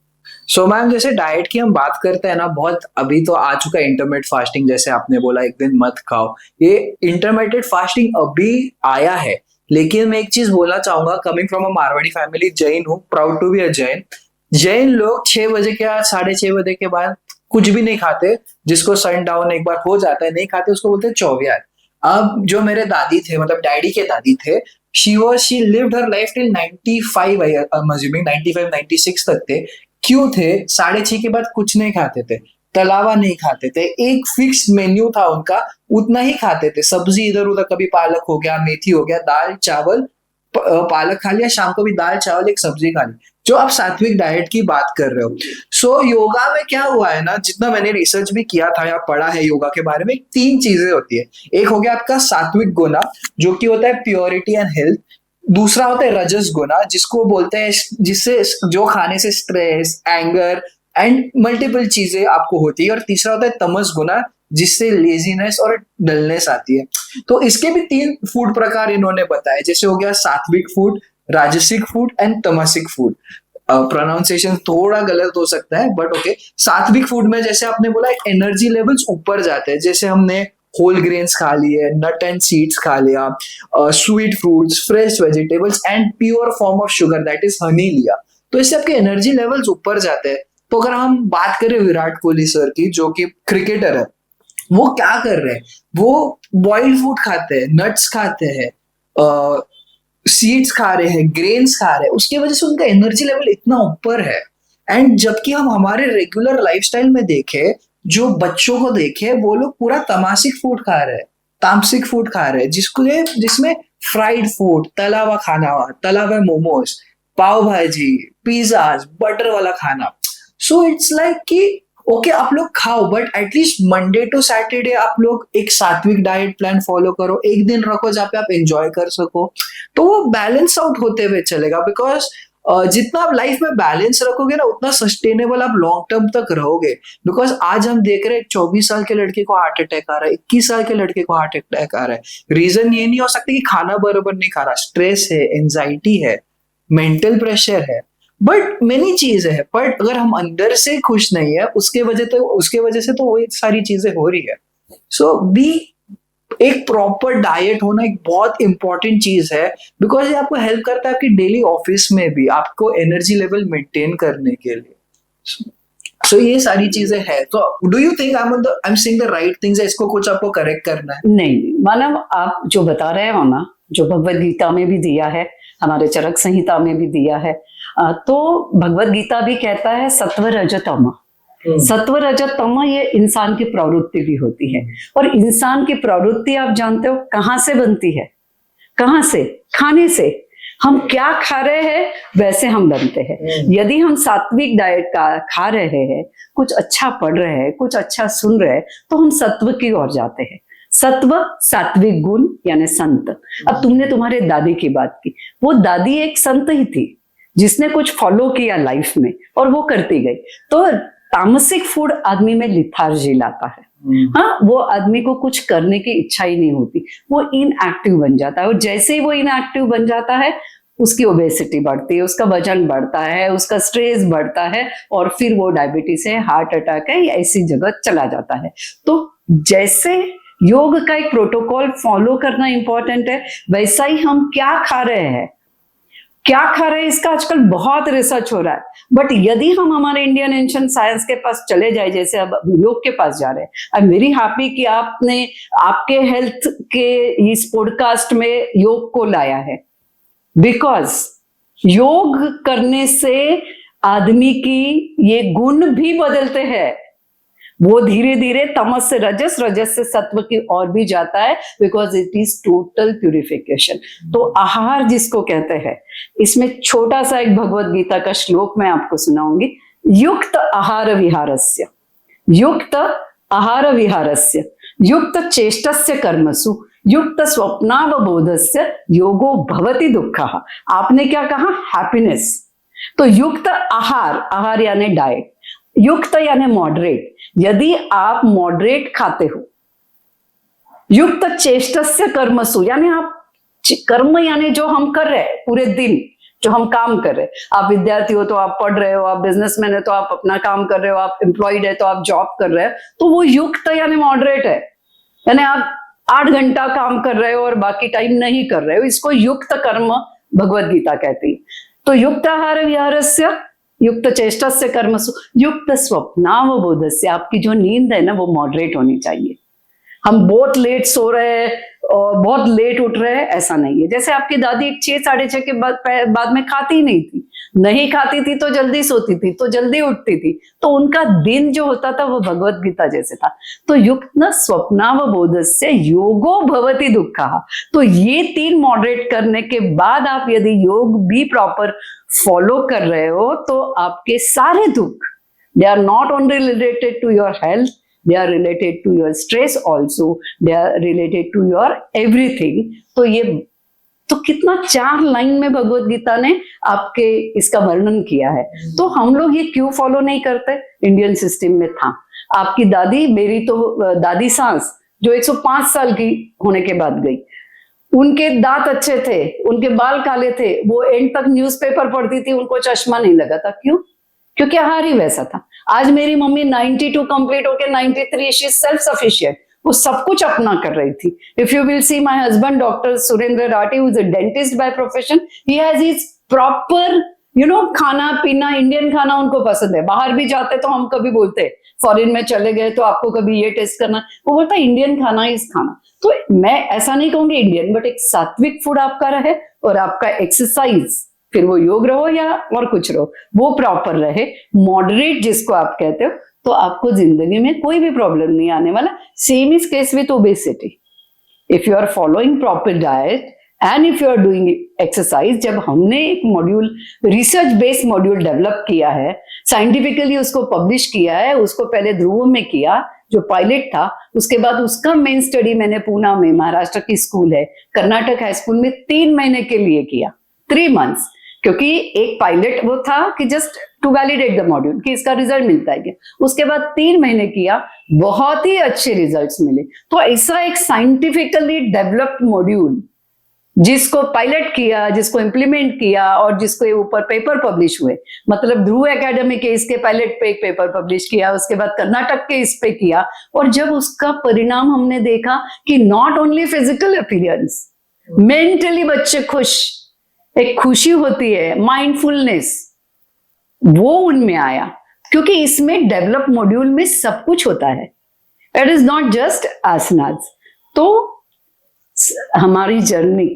सो मैम जैसे डाइट की हम बात करते हैं ना, बहुत अभी तो आ चुका है इंटरमिटेंट फास्टिंग, जैसे आपने बोला एक दिन मत खाओ, ये इंटरमिटेंट फास्टिंग अभी आया है। लेकिन मैं एक चीज बोलना चाहूंगा, coming from a Marwari family, Jain हूँ, proud to be a Jain. Jain लोग 6 बजे के बाद 6:30 बजे के बाद कुछ भी नहीं खाते, जिसको सनडाउन एक बार हो जाता है नहीं खाते, उसको बोलते हैं चौवियार। अब जो मेरे दादी थे, मतलब डैडी के दादी थे, she lived her life till 95, I'm assuming 95, 96 तक थे। क्यों थे? 6:30 के बाद कुछ नहीं खाते थे, तलावा नहीं खाते थे, एक फिक्स मेन्यू था उनका, उतना ही खाते थे। सब्जी इधर उधर, कभी पालक हो गया, मेथी हो गया, दाल चावल, पालक खा लिया, शाम को भी दाल चावल एक सब्जी खा ली, जो आप सात्विक डाइट की बात कर रहे हो। सो योगा में क्या हुआ है ना, जितना मैंने रिसर्च भी किया था या पढ़ा है योगा के बारे में, 3 चीजें होती है। एक हो गया आपका सात्विक गुना, जो कि होता है प्योरिटी एंड हेल्थ। दूसरा होता है रजस गुना, जिसको बोलते हैं जिससे जो खाने से स्ट्रेस, एंगर एंड मल्टीपल चीजें आपको होती है। और तीसरा होता है तमस गुना, जिससे लेजीनेस और डलनेस आती है। तो इसके भी 3 फूड प्रकार इन्होंने बताए, जैसे हो गया सात्विक फूड, राजसिक फूड एंड तमसिक फूड। प्रोनाउंसिएशन थोड़ा गलत हो सकता है बट ओके। सात्विक फूड में जैसे आपने बोला एनर्जी लेवल्स ऊपर जाते हैं, जैसे हमने होल ग्रेन्स खा लिए, नट एंड सीड्स खा लिया, sweet fruits, fresh vegetables and pure form of sugar that is Honey लिया, तो इससे आपके एनर्जी लेवल्स ऊपर जाते हैं। तो अगर हम बात करें विराट कोहली सर की, जो कि क्रिकेटर है, वो क्या कर रहे हैं, वो बॉइल्ड फूड खाते हैं, नट्स खाते हैं, सीड्स खा रहे हैं, ग्रेन्स खा रहे हैं, उसकी वजह से उनका एनर्जी लेवल इतना ऊपर है। एंड जबकि हम हमारे रेगुलर लाइफस्टाइल में देखें, जो बच्चों को देखे, वो लोग पूरा तमासिक फूड खा रहे हैं, तामसिक फूड खा रहे हैं, जिसमें फ्राइड फूड, तला हुआ खाना, तला हुआ मोमोज, पाव भाजी, पिज्जाज, बटर वाला खाना। सो इट्स लाइक कि ओके आप लोग खाओ, but at least Monday to Saturday आप लोग एक सात्विक डाइट प्लान फॉलो करो, एक दिन रखो जहाँ पे आप एंजॉय कर सको, तो वो बैलेंस आउट होते हुए चलेगा। बिकॉज जितना आप लाइफ में बैलेंस रखोगे ना, उतना सस्टेनेबल आप लॉन्ग टर्म तक रहोगे। बिकॉज आज हम देख रहे हैं 24 साल के लड़के को हार्ट अटैक आ रहा है, 21 साल के लड़के को हार्ट अटैक आ रहा है। रीजन ये नहीं हो सकता कि खाना बराबर नहीं खा रहा, स्ट्रेस है, एंजाइटी है, मेंटल प्रेशर है, बट मेनी चीजें है। बट अगर हम अंदर से खुश नहीं है, उसके वजह से तो वो सारी चीजें हो रही है। सो बी एक प्रॉपर डाइट होना एक बहुत इंपॉर्टेंट चीज है, बिकॉज ये आपको हेल्प करता है आपकी डेली ऑफिस में भी, आपको एनर्जी लेवल मेंटेन करने के लिए। सो ये सारी चीजें है। तो do you think I am saying the right things, इसको कुछ आपको करेक्ट करना है? नहीं मानव, आप जो बता रहे हो ना, जो भगवद गीता में भी दिया है, हमारे चरक संहिता में भी दिया है, तो भगवद गीता भी कहता है सत्व रज तम। सत्व रजत तम ये इंसान की प्रवृत्ति भी होती है। और इंसान की प्रवृत्ति आप जानते हो कहाँ से बनती है? कहाँ से? खाने से। हम क्या खा रहे हैं वैसे हम बनते हैं। यदि हम सात्विक डाइट का खा रहे हैं, कुछ अच्छा पढ़ रहे हैं, कुछ अच्छा सुन रहे हैं, तो हम सत्व की ओर जाते हैं। सत्व सात्विक गुण यानी संत। अब तुमने तुम्हारे दादी की बात की, वो दादी एक संत ही थी जिसने कुछ फॉलो किया लाइफ में और वो करती गई। तो तामसिक फूड आदमी में लिथार्जी लाता है। हाँ, वो आदमी को कुछ करने की इच्छा ही नहीं होती, वो इनएक्टिव बन जाता है। और जैसे ही वो इनएक्टिव बन जाता है, उसकी ओबेसिटी बढ़ती है, उसका वजन बढ़ता है, उसका स्ट्रेस बढ़ता है, और फिर वो डायबिटीज है, हार्ट अटैक है, ऐसी जगह चला जाता है। तो जैसे योग का एक प्रोटोकॉल फॉलो करना इंपॉर्टेंट है, वैसा ही हम क्या खा रहे हैं, इसका आजकल बहुत रिसर्च हो रहा है। बट यदि हम हमारे इंडियन एंशिएंट साइंस के पास चले जाए, जैसे अब योग के पास जा रहे हैं, आई एम वेरी हैप्पी कि आपने आपके हेल्थ के इस पॉडकास्ट में योग को लाया है, बिकॉज योग करने से आदमी की ये गुण भी बदलते हैं। वो धीरे धीरे तमस से रजस, रजस से सत्व की ओर भी जाता है, because it is total purification. तो आहार जिसको कहते हैं, इसमें छोटा सा एक भगवत गीता का श्लोक मैं आपको सुनाऊंगी। युक्त आहार विहारस्य, युक्त आहार विहारस्य, युक्त चेष्टस्य कर्मसु, युक्त स्वप्नावबोधस्य योगो भवति दुःखः। आपने क्या कहा? हैप्पीनेस। तो युक्त आहार, आहार यानी डाइट, युक्त यानी मॉडरेट। यदि आप मॉडरेट खाते हो, युक्त चेष्टस्य कर्मसु यानी आप कर्म यानी जो हम कर रहे हैं पूरे दिन, जो हम काम कर रहे हैं, आप विद्यार्थी हो तो आप पढ़ रहे हो, आप बिजनेसमैन है तो आप अपना काम कर रहे हो, आप एम्प्लॉयड है तो आप जॉब कर रहे हो, तो वो युक्त यानी मॉडरेट है। यानी आप 8 घंटा काम कर रहे हो और बाकी टाइम नहीं कर रहे हो, इसको युक्त कर्म भगवद गीता कहती है। तो युक्त आहार विहारस्य, युक्त चेष्टस्य कर्मसु, युक्त स्वप्नावबोधस्य, आपकी जो नींद है ना वो मॉडरेट होनी चाहिए। हम बहुत लेट सो रहे हैं और बहुत लेट उठ रहे हैं, ऐसा नहीं है। जैसे आपकी दादी 6 साढ़े 6 के बाद में खाती ही नहीं खाती थी तो जल्दी सोती थी, तो जल्दी उठती थी, तो उनका दिन जो होता था वो भगवत गीता जैसे था। तो युक्त न स्वप्नावबोधस्य योगो भवति दुःखः। तो ये 3 मॉडरेट करने के बाद आप यदि योग भी प्रॉपर फॉलो कर रहे हो, तो आपके सारे दुख, they are not only related to your health, they are related to your stress also, they are related to your everything। तो ये तो कितना 4 लाइन में भगवत गीता ने आपके इसका वर्णन किया है। तो हम लोग ये क्यों फॉलो नहीं करते? इंडियन सिस्टम में था। आपकी दादी, मेरी तो दादी सास जो 105 साल की होने के बाद गई, उनके दांत अच्छे थे, उनके बाल काले थे, वो एंड तक न्यूज़पेपर पढ़ती थी, उनको चश्मा नहीं लगा था। क्यों? क्योंकि आहार ही वैसा था। आज मेरी मम्मी 92 कंप्लीट होके 93, शी इज सेल्फ सफिशिएंट, वो सब कुछ अपना कर रही थी। If you will see my husband doctor Surendra Rathi, who is a dentist by profession, he has his proper खाना पीना, इंडियन खाना उनको पसंद है। बाहर भी जाते तो हम कभी बोलते फॉरेन में चले गए तो आपको कभी ये टेस्ट करना, वो बोलता इंडियन खाना इज खाना। तो मैं ऐसा नहीं कहूंगी इंडियन, बट एक सात्विक फूड आपका रहे और आपका एक्सरसाइज, फिर वो योग रहो या और कुछ रहो, वो प्रॉपर रहे, मॉडरेट जिसको आप कहते हो, तो आपको जिंदगी में कोई भी प्रॉब्लम नहीं आने वाला। Same is case with obesity. If you are following proper diet and if you are doing exercise, जब हमने एक module, research based module develop किया है, साइंटिफिकली उसको पब्लिश किया है, उसको पहले ध्रुव में किया जो पायलट था, उसके बाद उसका मेन स्टडी मैंने पूना में, महाराष्ट्र की स्कूल है, कर्नाटक हाई स्कूल में 3 महीने के लिए किया, 3 months, क्योंकि एक पायलट वो था कि just to validate the module कि इसका रिजल्ट मिलता है क्या। उसके बाद 3 महीने किया, बहुत ही अच्छे रिजल्ट्स मिले। तो ऐसा एक साइंटिफिकली डेवलप्ड मॉड्यूल जिसको पायलट किया, जिसको इंप्लीमेंट किया और जिसके ऊपर पेपर पब्लिश हुए, मतलब ध्रुव एकेडमी के इसके पायलट पे एक पेपर पब्लिश किया, उसके बाद कर्नाटक के इस पे किया, और जब उसका परिणाम हमने देखा कि not only physical appearance, mentally बच्चे खुश, एक खुशी होती है, माइंडफुलनेस, वो उनमें आया, क्योंकि इसमें डेवलप मॉड्यूल में सब कुछ होता है। इट इज नॉट जस्ट आसनास। तो हमारी जर्नी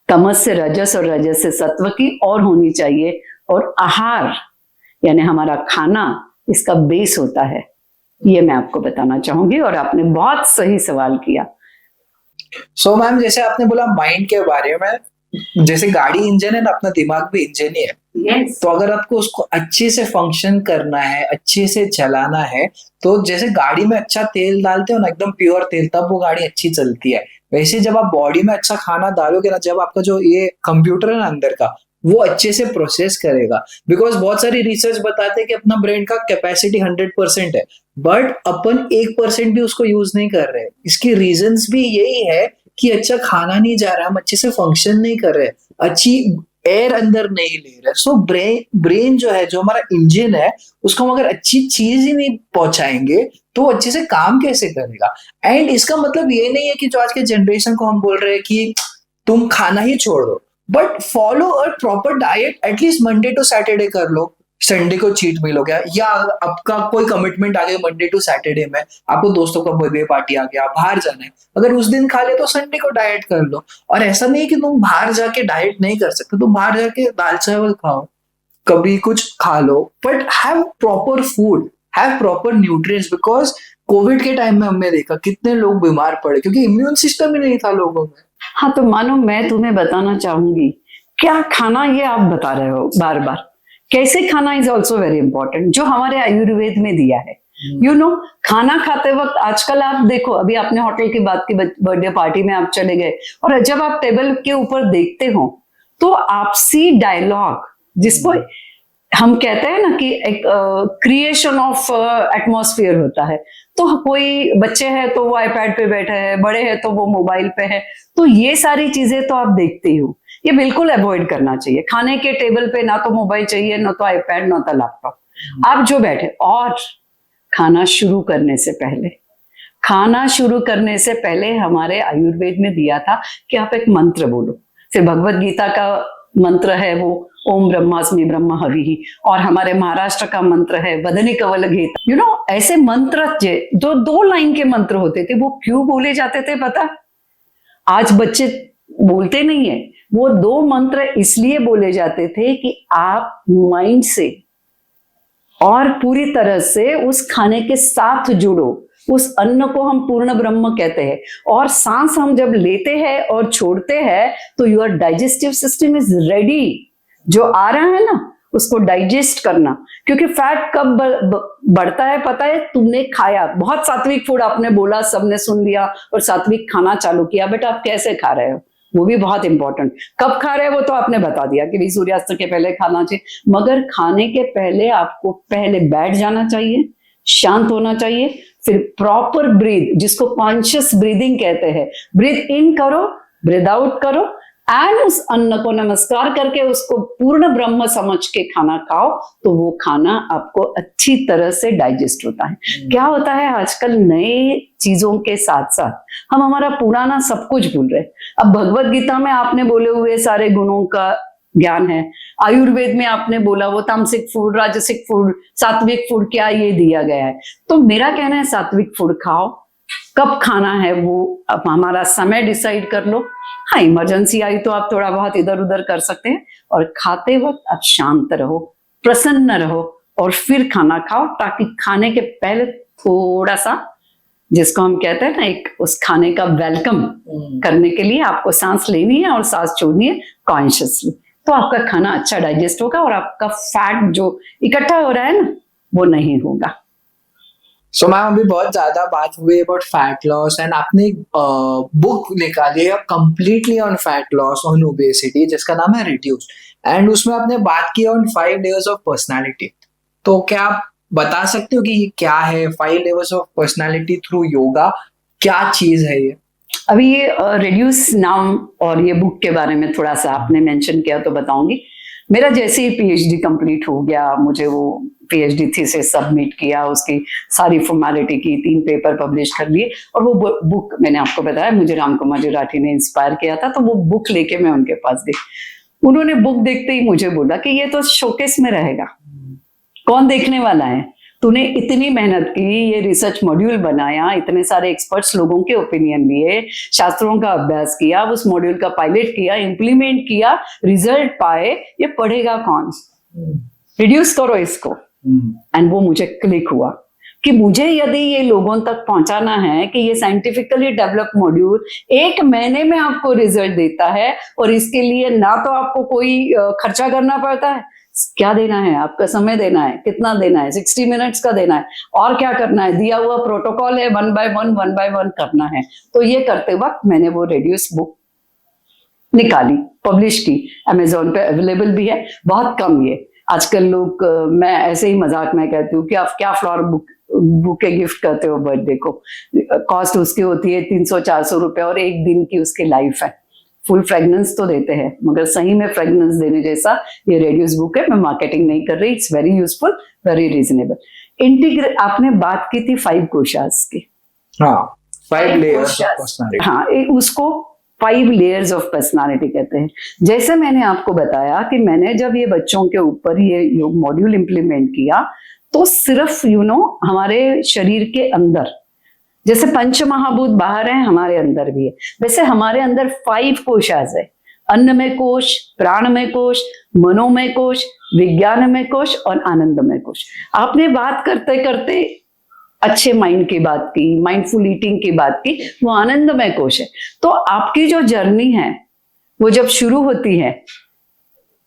तमस से रजस और रजस से सत्व की और होनी चाहिए, और आहार यानी हमारा खाना इसका बेस होता है, ये मैं आपको बताना चाहूंगी। और आपने बहुत सही सवाल किया। सो मैम, जैसे आपने बोला माइंड के बारे में, जैसे गाड़ी इंजन है ना, अपना दिमाग भी इंजन ही है। yes. तो अगर आपको उसको अच्छे से फंक्शन करना है, अच्छे से चलाना है, तो जैसे गाड़ी में अच्छा तेल डालते हो ना, एकदम प्योर तेल, तब वो गाड़ी अच्छी चलती है। वैसे जब आप बॉडी में अच्छा खाना डालोगे ना, जब आपका जो ये कंप्यूटर है ना अंदर का, वो अच्छे से प्रोसेस करेगा। बिकॉज बहुत सारी रिसर्च बताते हैं कि अपना ब्रेन का कैपेसिटी 100% है, बट अपन 1% भी उसको यूज नहीं कर रहे। इसकी रीजंस भी यही है कि अच्छा खाना नहीं जा रहा, हम अच्छे से फंक्शन नहीं कर रहे, अच्छी एयर अंदर नहीं ले रहे। सो ब्रेन जो है, जो हमारा इंजन है, उसको हम अगर अच्छी चीज ही नहीं पहुंचाएंगे तो वो अच्छे से काम कैसे करेगा। एंड इसका मतलब ये नहीं है कि जो आज के जनरेशन को हम बोल रहे हैं कि तुम खाना ही छोड़ दो, but follow a proper diet, at least Monday to Saturday कर लो, संडे को चीट मील हो गया, या आपका कोई कमिटमेंट आ गया मंडे टू सैटरडे में, आपको दोस्तों का बर्थडे पार्टी आ गया, बाहर जाना है, अगर उस दिन खा ले तो संडे को डाइट कर लो। और ऐसा नहीं कि तुम बाहर जाके डाइट नहीं कर सकते, तुम बाहर जाके दाल चावल खाओ, कभी कुछ खा लो, but have proper food, have proper nutrients. Because COVID के टाइम में हमने देखा कितने लोग बीमार पड़े, क्योंकि इम्यून सिस्टम ही नहीं था लोगों में। हाँ, तो मानो मैं तुम्हें बताना चाहूंगी क्या खाना, ये आप बता रहे हो बार बार, कैसे खाना इज ऑल्सो वेरी इंपॉर्टेंट, जो हमारे आयुर्वेद में दिया है। खाना खाते वक्त आजकल आप देखो, अभी आपने होटल की बात की, बर्थडे पार्टी में आप चले गए, और जब आप टेबल के ऊपर देखते हो तो आपसी डायलॉग, जिसको हम कहते हैं ना कि एक क्रिएशन ऑफ एटमॉस्फेयर होता है। तो कोई बच्चे हैं तो वो आईपैड पे बैठे हैं, बड़े हैं तो वो मोबाइल पे है, तो ये सारी चीजें तो आप देखते ही हो, ये बिल्कुल अवॉइड करना चाहिए। खाने के टेबल पे ना तो मोबाइल चाहिए, ना तो आईपैड, ना तो लैपटॉप, आप जो बैठे। और खाना शुरू करने से पहले हमारे आयुर्वेद में दिया था कि आप एक मंत्र बोलो। फिर भगवत गीता का मंत्र है वो ओम ब्रह्मास्मि ब्रह्म हविः, और हमारे महाराष्ट्र का मंत्र है वदनी कवल घेत। ऐसे मंत्र जो 2 लाइन के मंत्र होते थे, वो क्यों बोले जाते थे पता? आज बच्चे बोलते नहीं है। वो 2 मंत्र इसलिए बोले जाते थे कि आप माइंड से और पूरी तरह से उस खाने के साथ जुड़ो। उस अन्न को हम पूर्ण ब्रह्म कहते हैं, और सांस हम जब लेते हैं और छोड़ते हैं तो your digestive system is ready, जो आ रहा है ना उसको डाइजेस्ट करना। क्योंकि फैट कब बढ़ता है पता है? तुमने खाया बहुत सात्विक फूड, आपने बोला, सबने सुन लिया और सात्विक खाना चालू किया, बट आप कैसे खा रहे हो? वो भी बहुत इंपॉर्टेंट। कब खा रहे हैं वो तो आपने बता दिया कि भाई सूर्यास्त के पहले खाना चाहिए, मगर खाने के पहले आपको पहले बैठ जाना चाहिए, शांत होना चाहिए, फिर प्रॉपर ब्रीथ, जिसको कॉन्शियस ब्रीदिंग कहते हैं, ब्रीथ इन करो, ब्रीथ आउट करो, एंड उस अन्न को नमस्कार करके उसको पूर्ण ब्रह्म समझ के खाना खाओ, तो वो खाना आपको अच्छी तरह से डाइजेस्ट होता है। क्या होता है आजकल नए चीजों के साथ साथ हम हमारा पुराना सब कुछ भूल रहे। अब भगवत गीता में आपने बोले हुए सारे गुणों का ज्ञान है, आयुर्वेद में आपने बोला वो तामसिक फूड, राजसिक फूड, सात्विक फूड क्या ये दिया गया है। तो मेरा कहना है सात्विक फूड खाओ, कब खाना है वो अब हमारा समय डिसाइड कर लो। हाँ, इमरजेंसी आई तो आप थोड़ा बहुत इधर उधर कर सकते हैं, और खाते वक्त आप शांत रहो, प्रसन्न रहो, और फिर खाना खाओ, ताकि खाने के पहले थोड़ा सा, जिसको हम कहते हैं ना, एक उस खाने का वेलकम करने के लिए आपको सांस लेनी है और सांस छोड़नी है कॉन्शियसली, तो आपका खाना अच्छा डाइजेस्ट होगा और आपका फैट जो इकट्ठा हो रहा है ना वो नहीं होगा। सो मैम, अभी बहुत ज्यादा बात हुई अबाउट फैट लॉस, एंड आपने बुक निकाली है completely on fat loss, on obesity, जिसका नाम है रिड्यूस, एंड उसमें आपने बात की ऑन 5 लेयर्स ऑफ पर्सनालिटी। तो क्या आप बता सकते हो कि ये क्या है 5 layers of personality through yoga, क्या चीज है ये? अभी ये रिड्यूस नाम और ये बुक के बारे में थोड़ा सा आपने मेंशन किया तो बताऊंगी। मेरा जैसे ही पीएचडी कंप्लीट हो गया, मुझे वो पीएचडी थीसिस सबमिट किया, उसकी सारी फॉर्मेलिटी की, 3 पेपर पब्लिश कर लिए, और वो बुक मैंने आपको बताया मुझे राम कुमार जी राठी ने इंस्पायर किया था, तो वो बुक लेके मैं उनके पास गई। उन्होंने बुक देखते ही मुझे बोला कि ये तो शोकेस में रहेगा, कौन देखने वाला है, तूने इतनी मेहनत की, ये रिसर्च मॉड्यूल बनाया, इतने सारे एक्सपर्ट्स लोगों के ओपिनियन लिए, शास्त्रों का अभ्यास किया, उस मॉड्यूल का पायलट किया, इंप्लीमेंट किया, रिजल्ट पाए, ये पढ़ेगा कौन? रिड्यूस करो इसको। एंड वो मुझे क्लिक हुआ कि मुझे यदि ये लोगों तक पहुंचाना है कि ये साइंटिफिकली डेवलप मॉड्यूल 1 महीने में आपको रिजल्ट देता है, और इसके लिए ना तो आपको कोई खर्चा करना पड़ता है, क्या देना है, आपका समय देना है, कितना देना है, 60 मिनट्स का देना है, और क्या करना है, दिया हुआ प्रोटोकॉल है, 1 by 1 करना है। तो ये करते वक्त मैंने वो रिड्यूस बुक निकाली, पब्लिश की, अमेजोन पे अवेलेबल भी है, बहुत कम ये आजकल लोग, मैं ऐसे ही मजाक में कहती हूँ कि आप क्या फ्लावर बुके गिफ्ट करते हो बर्थडे को, कॉस्ट उसकी होती है 300-400 रुपए, और 1 दिन की उसकी लाइफ है। फुल फ्रेगनेंस तो देते हैं, मगर सही में फ्रेगनेंस देने जैसा ये रेडियस बुक है। मैं मार्केटिंग नहीं कर रही, it's very useful, very reasonable. आपने बात की थी 5 कोशास की, हाँ, 5 लेयर्स ऑफ पर्सनालिटी। हाँ, उसको 5 लेयर्स ऑफ पर्सनालिटी कहते हैं। जैसे मैंने आपको बताया कि मैंने जब ये बच्चों के ऊपर ये योग मॉड्यूल इंप्लीमेंट किया, तो सिर्फ हमारे शरीर के अंदर, जैसे पंच महाभूत बाहर हैं, हमारे अंदर भी है, वैसे हमारे अंदर 5 कोशास है। अन्नमय कोश, प्राणमय कोश, मनोमय कोश, विज्ञानमय कोश और आनंदमय कोश। आपने बात करते करते अच्छे माइंड की बात की, माइंडफुल ईटिंग की बात की, वो आनंदमय कोश है। तो आपकी जो जर्नी है वो जब शुरू होती है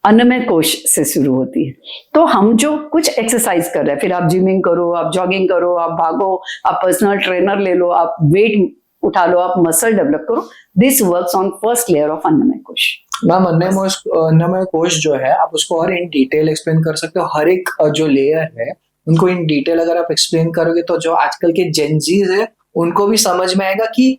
अन्नमय कोश से शुरू होती है। तो हम जो कुछ एक्सरसाइज कर रहे हैं, फिर आप जिमिंग करो, आप जॉगिंग करो, आप भागो, आप पर्सनल ट्रेनर ले लो, आप वेट उठा लो, आप मसल डेवलप करो, this works on first layer of annamaya kosha. Ma'am, अन्नमय कोश जो है, आप उसको और इन डिटेल एक्सप्लेन कर सकते हो? हर एक जो लेयर है उनको इन डिटेल अगर आप एक्सप्लेन करोगे तो जो आजकल के जेनजीज है उनको भी समझ में आएगा कि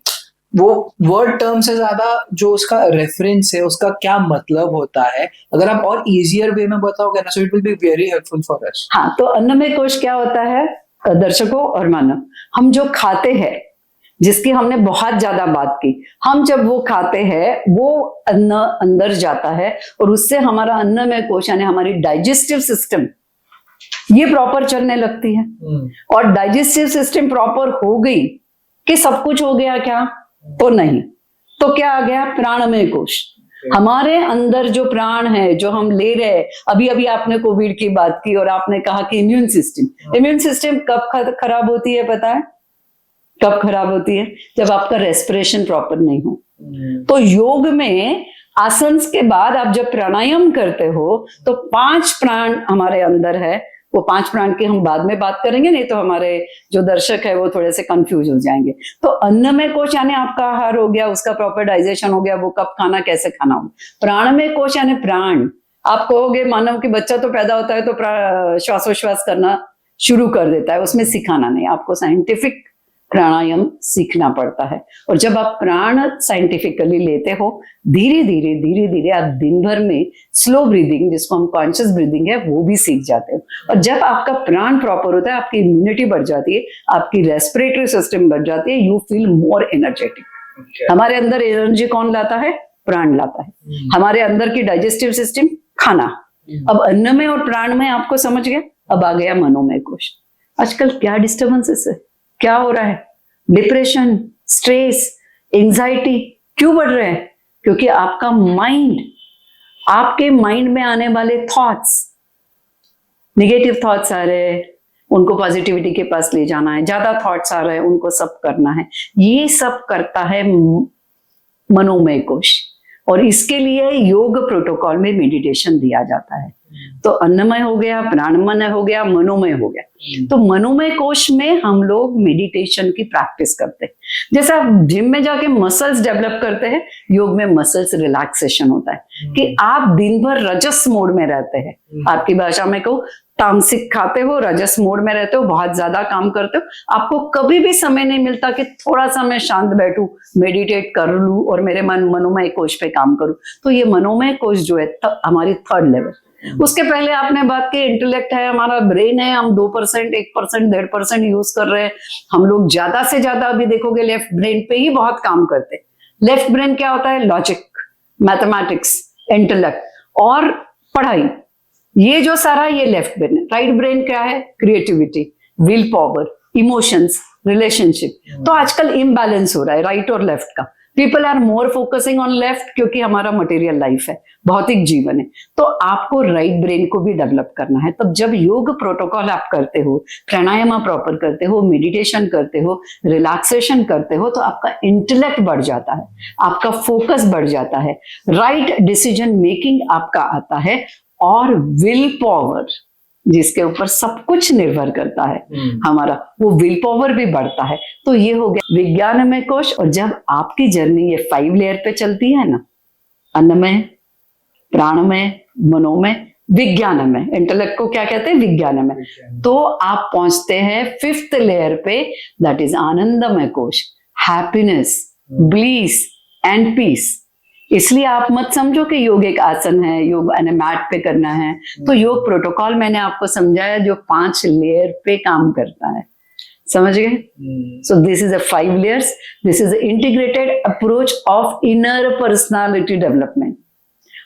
वो वर्ड टर्म से ज्यादा जो उसका रेफरेंस है, उसका क्या मतलब होता है। अगर आप और इजियर वे में बताओगे ना, so it will be very helpful for us. हाँ, तो अन्नमय कोश क्या होता है दर्शकों और मानव, हम जो खाते हैं, जिसकी हमने बहुत ज्यादा बात की, हम जब वो खाते हैं वो अन्न अंदर जाता है, और उससे हमारा अन्नमय कोश यानी हमारी डाइजेस्टिव सिस्टम ये प्रॉपर चलने लगती है। और डाइजेस्टिव सिस्टम प्रॉपर हो गई कि सब कुछ हो गया क्या? तो नहीं। तो क्या आ गया? प्राणमय कोश। हमारे अंदर जो प्राण है, जो हम ले रहे हैं, अभी अभी आपने कोविड की बात की और आपने कहा कि इम्यून सिस्टम कब खराब होती है पता है? कब खराब होती है? जब आपका रेस्पिरेशन प्रॉपर नहीं हो। तो योग में आसन के बाद आप जब प्राणायाम करते हो तो 5 प्राण हमारे अंदर है, वो 5 प्राण की हम बाद में बात करेंगे, नहीं तो हमारे जो दर्शक है वो थोड़े से कंफ्यूज हो जाएंगे। तो अन्नमय कोश यानी आपका आहार हो गया, उसका प्रॉपर डाइजेशन हो गया, वो कब खाना कैसे खाना हो। प्राणमय कोश यानी प्राण, आप कहोगे मानव कि बच्चा तो पैदा होता है तो श्वासोश्वास करना शुरू कर देता है, उसमें सिखाना नहीं, आपको साइंटिफिक प्राणायाम सीखना पड़ता है। और जब आप प्राण साइंटिफिकली लेते हो, धीरे धीरे आप दिन भर में स्लो ब्रीदिंग, जिसको हम कॉन्शियस ब्रीदिंग है, वो भी सीख जाते हो। और जब आपका प्राण प्रॉपर होता है, आपकी इम्यूनिटी बढ़ जाती है, आपकी रेस्पिरेटरी सिस्टम बढ़ जाती है, यू फील मोर एनर्जेटिक। हमारे अंदर एनर्जी कौन लाता है? प्राण लाता है। हमारे अंदर की डाइजेस्टिव सिस्टम, खाना। अब अन्न में और प्राण में आपको समझ गया। अब आ गया मनोमय कोश। आजकल क्या डिस्टर्बेंसेस है, क्या हो रहा है? डिप्रेशन, स्ट्रेस, एंजाइटी क्यों बढ़ रहे हैं? क्योंकि आपका माइंड, आपके माइंड में आने वाले थॉट्स, निगेटिव थॉट्स आ रहे हैं, उनको पॉजिटिविटी के पास ले जाना है। ज्यादा थॉट्स आ रहे हैं, उनको सब करना है। ये सब करता है मनोमय कोश। और इसके लिए योग प्रोटोकॉल में मेडिटेशन दिया जाता है। तो अन्नमय हो गया, प्राणमय हो गया, मनोमय हो गया। तो मनोमय कोश में हम लोग मेडिटेशन की प्रैक्टिस करते हैं। जैसे आप जिम में जाके मसल्स डेवलप करते हैं, योग में मसल्स रिलैक्सेशन होता है कि आप दिन भर रजस मोड में रहते हैं। आपकी भाषा में कहूँ, तामसिक खाते हो, रजस मोड में रहते हो, बहुत ज्यादा काम करते हो, आपको कभी भी समय नहीं मिलता कि थोड़ा सा मैं शांत बैठूं, मेडिटेट कर लूं और मेरे मनोमय कोश पे काम करूं। तो ये मनोमय कोश जो है हमारी थर्ड लेवल। उसके पहले आपने बात की इंटेलेक्ट है, हमारा ब्रेन है, हम 2%, 1%, 1.5% यूज कर रहे हैं। हम लोग ज्यादा से ज्यादा अभी देखोगे लेफ्ट ब्रेन पे ही बहुत काम करते हैं। लेफ्ट ब्रेन क्या होता है? लॉजिक, मैथमेटिक्स, इंटेलेक्ट और पढ़ाई, ये जो सारा ये लेफ्ट ब्रेन है। राइट ब्रेन क्या है? Creativity, will power, emotions, relationship. तो आजकल इम्बैलेंस हो रहा है राइट और लेफ्ट का। People are more focusing on left क्योंकि हमारा मटेरियल लाइफ है, भौतिक जीवन है। तो आपको राइट ब्रेन को भी डेवलप करना है। तब जब योग प्रोटोकॉल आप करते हो, प्राणायाम प्रॉपर करते हो, मेडिटेशन करते हो, रिलैक्सेशन करते हो, तो आपका इंटेलेक्ट बढ़ जाता है, आपका फोकस बढ़ जाता है, राइट डिसीजन मेकिंग आपका आता है, और विल पावर, जिसके ऊपर सब कुछ निर्भर करता है हमारा, वो विल पावर भी बढ़ता है। तो ये हो गया विज्ञानमय कोश। और जब आपकी जर्नी ये 5 लेयर पे चलती है ना, अन्नमय, प्राणमय, मनोमय, विज्ञानमय, इंटेलेक्ट को क्या कहते हैं? विज्ञानमय। तो आप पहुंचते हैं 5th लेयर पे, दैट इज आनंदमय कोश, हैप्पीनेस, ब्लीस एंड पीस। इसलिए आप मत समझो कि योग एक आसन है, योग मैट पे करना है। तो योग प्रोटोकॉल मैंने आपको समझाया जो 5 लेयर पे काम करता है, समझ गए? So this is 5 layers, this is integrated approach of inner personality development.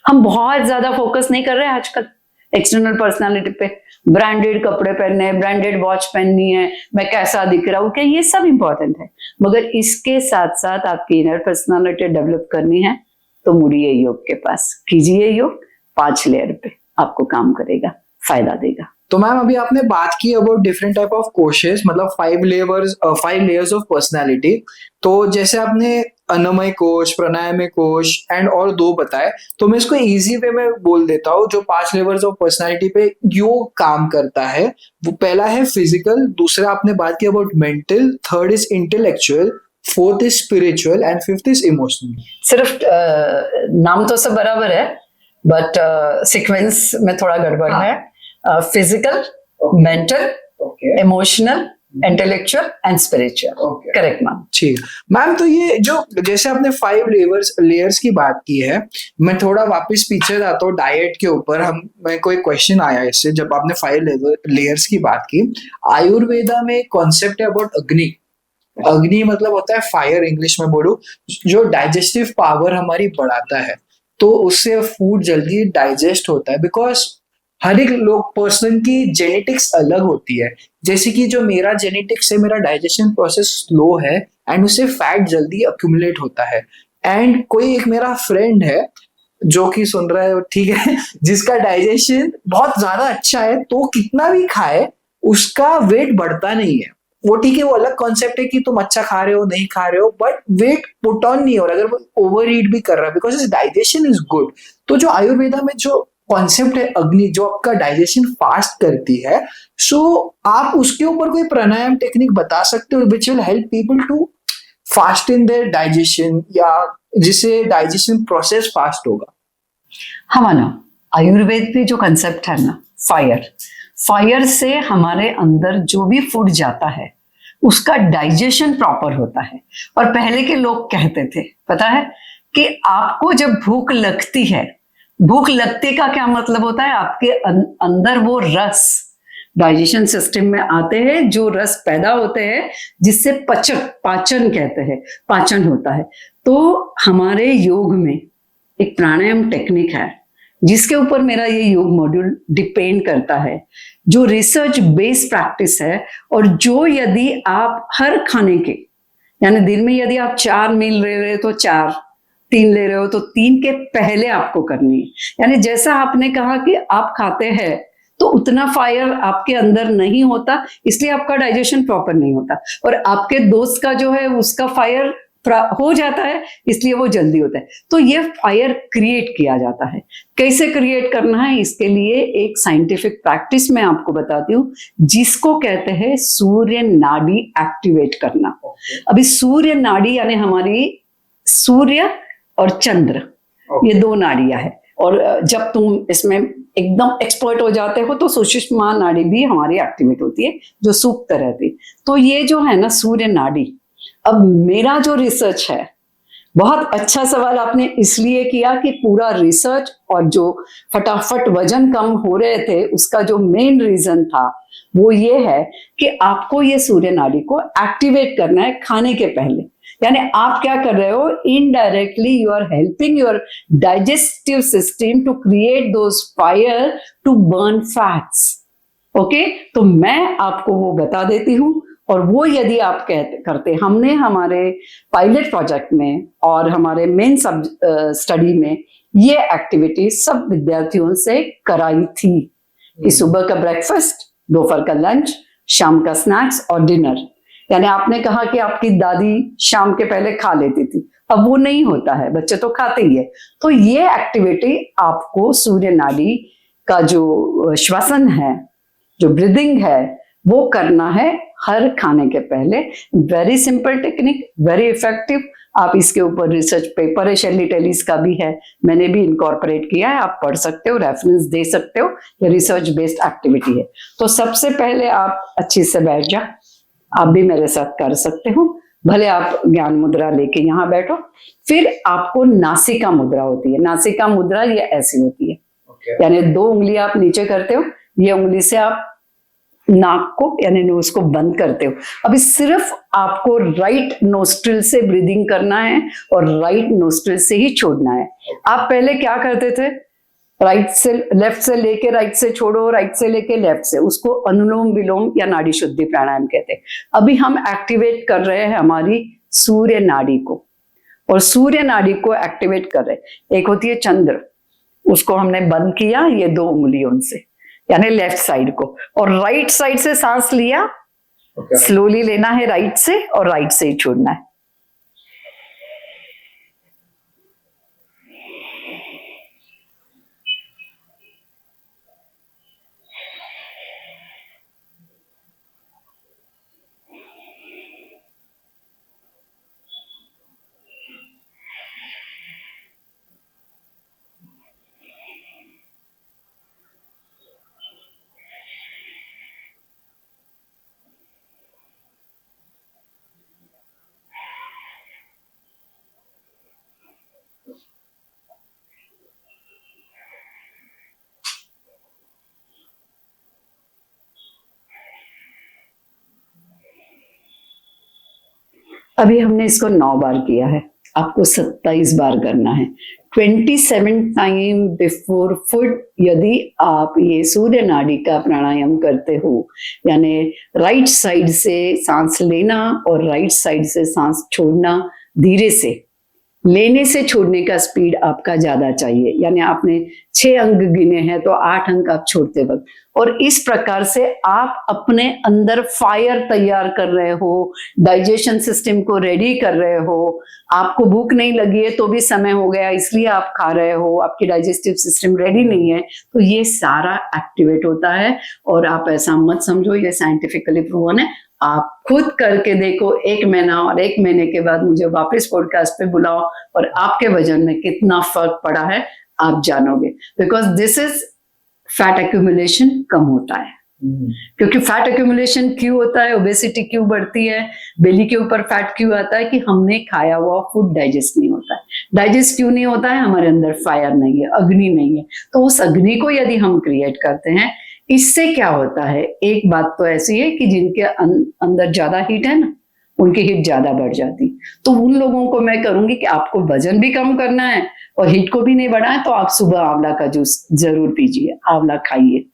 हम बहुत ज्यादा फोकस नहीं कर रहे हैं आजकल एक्सटर्नल पर्सनालिटी पे, ब्रांडेड कपड़े पहनने, ब्रांडेड वॉच पहननी है, मैं कैसा दिख रहा हूँ, क्या ये सब इंपॉर्टेंट है, मगर इसके साथ साथ आपकी इनर पर्सनालिटी डेवलप करनी है। तो मुड़िए योग के पास, कीजिए योग, 5 लेयर पे आपको काम करेगा, फायदा देगा। तो मैम अभी आपने बात की अबाउट डिफरेंट टाइप ऑफ कोशेस, मतलब 5 लेयर्स ऑफ पर्सनालिटी। तो जैसे आपने अन्नमय कोश, प्राणायामय कोश एंड और 2 बताए, तो मैं इसको इजी वे में बोल देता हूँ। जो 5 लेवल्स ऑफ पर्सनालिटी पे योग काम करता है, वो पहला है फिजिकल, दूसरा आपने बात की about mental, third is intellectual, 4th is spiritual and 5th is emotional. सिर्फ नाम तो सब बराबर है, बट सीक्वेंस में थोड़ा गड़बड़ है। Physical, mental, emotional, intellectual and spiritual. Correct ma'am. ठीक है मैम। तो ये जो जैसे आपने 5 लेयर्स की बात की है, मैं थोड़ा वापस पीछे जाता हूँ डाइट के ऊपर। मैं कोई क्वेश्चन आया इससे, जब आपने 5 लेयर्स की बात की, आयुर्वेदा में कॉन्सेप्ट है अबाउट अग्नि। अग्नि मतलब होता है फायर, इंग्लिश में बोलूं, जो डाइजेस्टिव पावर हमारी बढ़ाता है। तो उससे फूड जल्दी डाइजेस्ट होता है, बिकॉज हर एक लोग पर्सन की जेनेटिक्स अलग होती है। जैसे कि जो मेरा जेनेटिक्स है, मेरा डाइजेशन प्रोसेस स्लो है एंड उससे फैट जल्दी अक्यूमुलेट होता है। एंड कोई एक मेरा फ्रेंड है जो कि सुन रहा है, ठीक है, जिसका डाइजेशन बहुत ज्यादा अच्छा है, तो कितना भी खाए उसका वेट बढ़ता नहीं है। वो ठीक है, वो अलग कॉन्सेप्ट है कि तुम अच्छा खा रहे हो नहीं खा रहे हो, बट वेट पुट ऑन नहीं हो रहा अगर वो ओवर ईट भी कर रहा है, बिकॉज डाइजेशन इज गुड। तो जो आयुर्वेदा में जो कॉन्सेप्ट है अग्नि जो आपका डाइजेशन फास्ट करती है, सो आप उसके ऊपर कोई प्राणायाम टेक्निक बता सकते हो which will help people to fast in their digestion, या जिससे डाइजेशन प्रोसेस फास्ट होगा? हाँ माना, आयुर्वेद में जो कंसेप्ट है ना, फायर से हमारे अंदर जो भी फूड जाता है उसका डाइजेशन प्रॉपर होता है। और पहले के लोग कहते थे, पता है, कि आपको जब भूख लगती है, भूख लगने का क्या मतलब होता है, आपके अंदर वो रस डाइजेशन सिस्टम में आते हैं, जो रस पैदा होते हैं जिससे पाचन कहते हैं, पाचन होता है। तो हमारे योग में एक प्राणायाम टेक्निक है जिसके ऊपर मेरा ये योग मॉड्यूल डिपेंड करता है, जो रिसर्च बेस्ड प्रैक्टिस है, और जो यदि आप हर खाने के, यानी दिन में यदि आप 4 मील ले रहे हो तो 4, 3 ले रहे हो तो 3 के पहले आपको करनी है। यानी जैसा आपने कहा कि आप खाते हैं तो उतना फायर आपके अंदर नहीं होता, इसलिए आपका डाइजेशन प्रॉपर नहीं होता, और आपके दोस्त का जो है उसका फायर हो जाता है, इसलिए वो जल्दी होता है। तो ये फायर क्रिएट किया जाता है। कैसे क्रिएट करना है, इसके लिए एक साइंटिफिक प्रैक्टिस मैं आपको बताती हूँ, जिसको कहते हैं सूर्य नाड़ी एक्टिवेट करना। अभी सूर्य नाड़ी यानी हमारी सूर्य और चंद्र, ये 2 नाड़ियां है, और जब तुम इसमें एकदम एक्सपर्ट हो जाते हो तो सुषुम्ना नाड़ी भी हमारी एक्टिवेट होती है, जो सूक्त रहती। तो ये जो है ना सूर्य नाड़ी, अब मेरा जो रिसर्च है, बहुत अच्छा सवाल आपने इसलिए किया कि पूरा रिसर्च और जो फटाफट वजन कम हो रहे थे उसका जो मेन रीजन था वो ये है कि आपको ये सूर्य नाड़ी को एक्टिवेट करना है खाने के पहले। यानी आप क्या कर रहे हो, indirectly you are helping your digestive system to create those fire to burn fats. Okay, तो मैं आपको वो बता देती हूँ, और वो यदि आप करते, हमने हमारे पायलट प्रोजेक्ट में और हमारे मेन सब स्टडी में ये एक्टिविटी सब विद्यार्थियों से कराई थी कि सुबह का ब्रेकफास्ट, दोपहर का लंच, शाम का स्नैक्स और डिनर। यानी आपने कहा कि आपकी दादी शाम के पहले खा लेती थी, अब वो नहीं होता है, बच्चे तो खाते ही है। तो ये एक्टिविटी आपको सूर्य नाड़ी का जो श्वसन है, जो ब्रीदिंग है, वो करना है हर खाने के पहले। Very simple technique, very effective. आप इसके ऊपर रिसर्च पेपर है, शेली टेलीस का भी है, मैंने भी इनकॉर्पोरेट किया है, आप पढ़ सकते हो, रेफरेंस दे सकते हो। ये रिसर्च बेस्ड एक्टिविटी है। तो सबसे पहले आप अच्छे से बैठ जाओ, आप भी मेरे साथ कर सकते हो, भले आप ज्ञान मुद्रा लेके यहाँ बैठो। फिर आपको नासिका मुद्रा होती है। नासिका मुद्रा ये ऐसी होती है, यानी 2 उंगली आप नीचे करते हो, ये उंगली से आप नाक को यानी नोज को बंद करते हो। अभी सिर्फ आपको राइट नोस्ट्रिल से ब्रीदिंग करना है और राइट नोस्ट्रिल से ही छोड़ना है। आप पहले क्या करते थे, राइट से लेफ्ट से लेके राइट से छोड़ो, राइट से लेके लेफ्ट से, उसको अनुलोम विलोम या नाड़ी शुद्धि प्राणायाम कहते हैं। अभी हम एक्टिवेट कर रहे हैं हमारी सूर्य नाड़ी को, और सूर्य नाड़ी को एक्टिवेट कर रहे हैं। एक होती है चंद्र, उसको हमने बंद किया ये 2 उंगलियों से, यानी लेफ्ट साइड को, और राइट साइड से सांस लिया, स्लोली लेना है राइट से, और राइट से ही छोड़ना है। अभी हमने इसको 9 बार किया है, आपको 27 बार करना है। 27 टाइम बिफोर फूड यदि आप ये सूर्य नाड़ी का प्राणायाम करते हो, यानी राइट साइड से सांस लेना और राइट साइड से सांस छोड़ना धीरे से, लेने से छोड़ने का स्पीड आपका ज्यादा चाहिए, यानी आपने 6 अंक गिने हैं तो 8 अंक आप छोड़ते वक्त, और इस प्रकार से आप अपने अंदर फायर तैयार कर रहे हो, डाइजेशन सिस्टम को रेडी कर रहे हो। आपको भूख नहीं लगी है तो भी समय हो गया इसलिए आप खा रहे हो, आपकी डाइजेस्टिव सिस्टम रेडी नहीं है, तो ये सारा एक्टिवेट होता है। और आप ऐसा मत समझो, ये साइंटिफिकली प्रूवन है, आप खुद करके देखो 1 महीना, और 1 महीने के बाद मुझे वापस पॉडकास्ट पे बुलाओ और आपके वजन में कितना फर्क पड़ा है आप जानोगे। Because this is fat accumulation कम होता है। क्योंकि फैट एक्यूमुलेशन क्यों होता है, ओबेसिटी क्यों बढ़ती है, बेली के ऊपर फैट क्यों आता है, कि हमने खाया हुआ फूड डाइजेस्ट नहीं होता है। डाइजेस्ट क्यों नहीं होता है, हमारे अंदर फायर नहीं है, अग्नि नहीं है। तो उस अग्नि को यदि हम क्रिएट करते हैं, इससे क्या होता है, एक बात तो ऐसी है कि जिनके अंदर ज्यादा हीट है ना, उनकी हीट ज्यादा बढ़ जाती। तो उन लोगों को मैं करूंगी कि आपको वजन भी कम करना है और हीट को भी नहीं बढ़ाए, तो आप सुबह आंवला का जूस जरूर पीजिए, आंवला खाइए,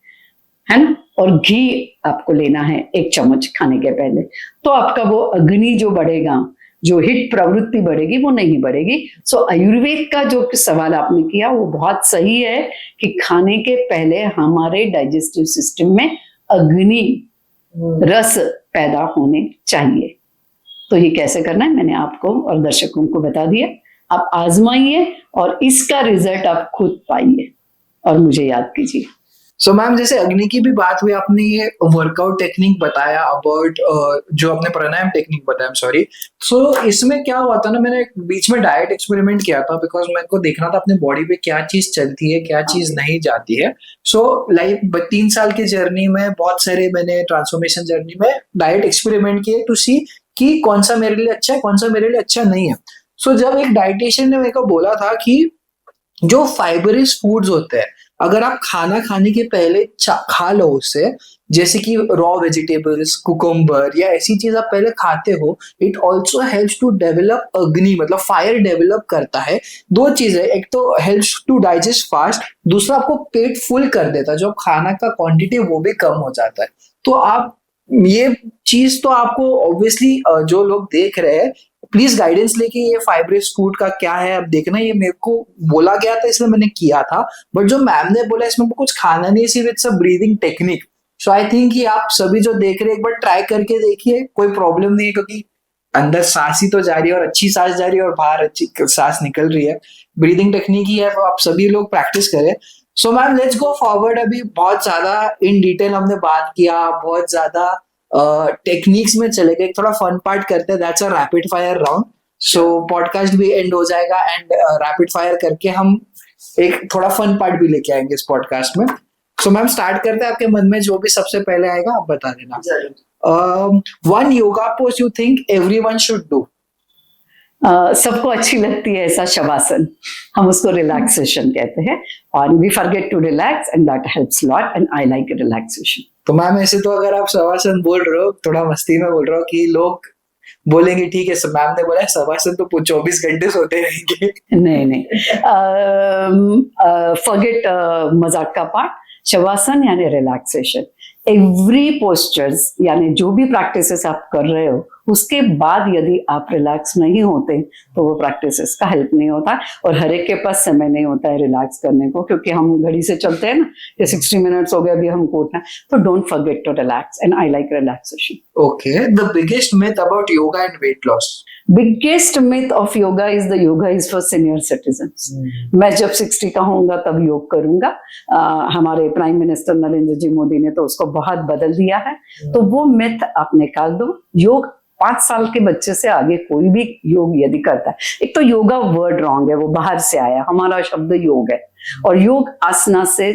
है ना। और घी आपको लेना है 1 चम्मच खाने के पहले, तो आपका वो अग्नि जो बढ़ेगा, जो हिट प्रवृत्ति बढ़ेगी, वो नहीं बढ़ेगी। सो आयुर्वेद का जो सवाल आपने किया वो बहुत सही है कि खाने के पहले हमारे डाइजेस्टिव सिस्टम में अग्नि रस पैदा होने चाहिए। तो ये कैसे करना है मैंने आपको और दर्शकों को बता दिया। आप आजमाइए और इसका रिजल्ट आप खुद पाइए और मुझे याद कीजिए। सो मैम, जैसे अग्नि की भी बात हुई, आपने ये वर्कआउट टेक्निक बताया अबाउट जो आपने प्राणायाम टेक्निक बताया, सॉरी। सो इसमें क्या हुआ था ना, मैंने बीच में डाइट एक्सपेरिमेंट किया था, बिकॉज मेरे को देखना था अपने बॉडी पे क्या चीज चलती है, क्या चीज नहीं जाती है। सो लाइक 3 साल की जर्नी में बहुत सारे मैंने ट्रांसफॉर्मेशन जर्नी में डाइट एक्सपेरिमेंट किए टू सी कि कौन सा मेरे लिए अच्छा है, कौन सा मेरे लिए अच्छा नहीं है। सो जब एक डाइटिशियन ने मेरे को बोला था कि जो फाइबरस फूड्स होते हैं, अगर आप खाना खाने के पहले खा लो उससे, जैसे कि रॉ वेजिटेबल्स, कुकुम्बर या ऐसी चीज आप पहले खाते हो, it also helps to develop agni, मतलब फायर डेवलप करता है। 2 चीजें, एक तो हेल्प्स टू डाइजेस्ट फास्ट, दूसरा आपको पेट फुल कर देता है, जो खाना का क्वांटिटी वो भी कम हो जाता है। तो आप ये चीज तो आपको ऑब्वियसली जो लोग देख रहे हैं, प्लीज गाइडेंस लेके ये फाइबरस फूड का क्या है अब देखना। ये मेरे को बोला गया था इसलिए मैंने किया था, बट जो मैम ने बोला इसमें कुछ खाना नहीं, सिर्फ it's a breathing technique. So I think कि आप सभी जो देख रहे हैं एक बार ट्राई करके देखिए, कोई प्रॉब्लम नहीं है, क्योंकि अंदर सांस ही तो जा रही है और अच्छी सांस जा रही है और बाहर अच्छी सांस निकल रही है। ब्रीदिंग टेक्निक ही है, तो आप सभी लोग प्रैक्टिस करें। So ma'am, let's go forward. अभी बहुत ज्यादा इन डिटेल हमने बात किया, बहुत ज्यादा टेक्निक्स में चले गए, थोड़ा फन पार्ट करते हैं, that's a rapid fire round. So podcast भी एंड हो जाएगा एंड रैपिड फायर करके हम एक थोड़ा फन पार्ट भी लेके आएंगे इस पॉडकास्ट में। सो मैम, स्टार्ट करते हैं। आपके मन में जो भी सबसे पहले आएगा आप बता देना। One yoga pose you think everyone should do. सबको अच्छी लगती है ऐसा शवासन, हम उसको रिलैक्सेशन कहते हैं, और we forget to relax and that helps lot and I like relaxation. तो मैम, ऐसे तो अगर आप शवासन बोल रहे हो, थोड़ा मस्ती में बोल रहे हो कि लोग बोलेंगे ठीक है, मैम ने बोला शवासन तो 24 घंटे सोते रहेंगे। नहीं, फॉरगेट मजाक का पार्ट। शवासन यानी रिलैक्सेशन। एवरी पोस्चर्स यानी जो भी प्रैक्टिसेस आप कर रहे हो, उसके बाद यदि आप रिलैक्स नहीं होते तो वो प्रैक्टिसेस का हेल्प नहीं होता। और हर एक के पास समय नहीं होता है रिलैक्स करने को, क्योंकि हम घड़ी से चलते हैं ना कि 60 मिनट्स हो गए अभी हमको उठना। तो don't forget to relax and I like relaxation. Okay, the biggest myth about yoga and weight loss. Biggest myth of yoga is the yoga is for senior citizens. मैं जब 60 का होऊंगा तब योग करूंगा। हमारे प्राइम मिनिस्टर नरेंद्र जी मोदी ने तो उसको बहुत बदल दिया है। तो वो मिथ आप निकाल दो। योग 5 साल के बच्चे से आगे कोई भी योग यदि करता है, एक तो योगा वर्ड रॉन्ग है, वो बाहर से आया, हमारा शब्द योग है। और योग आसना से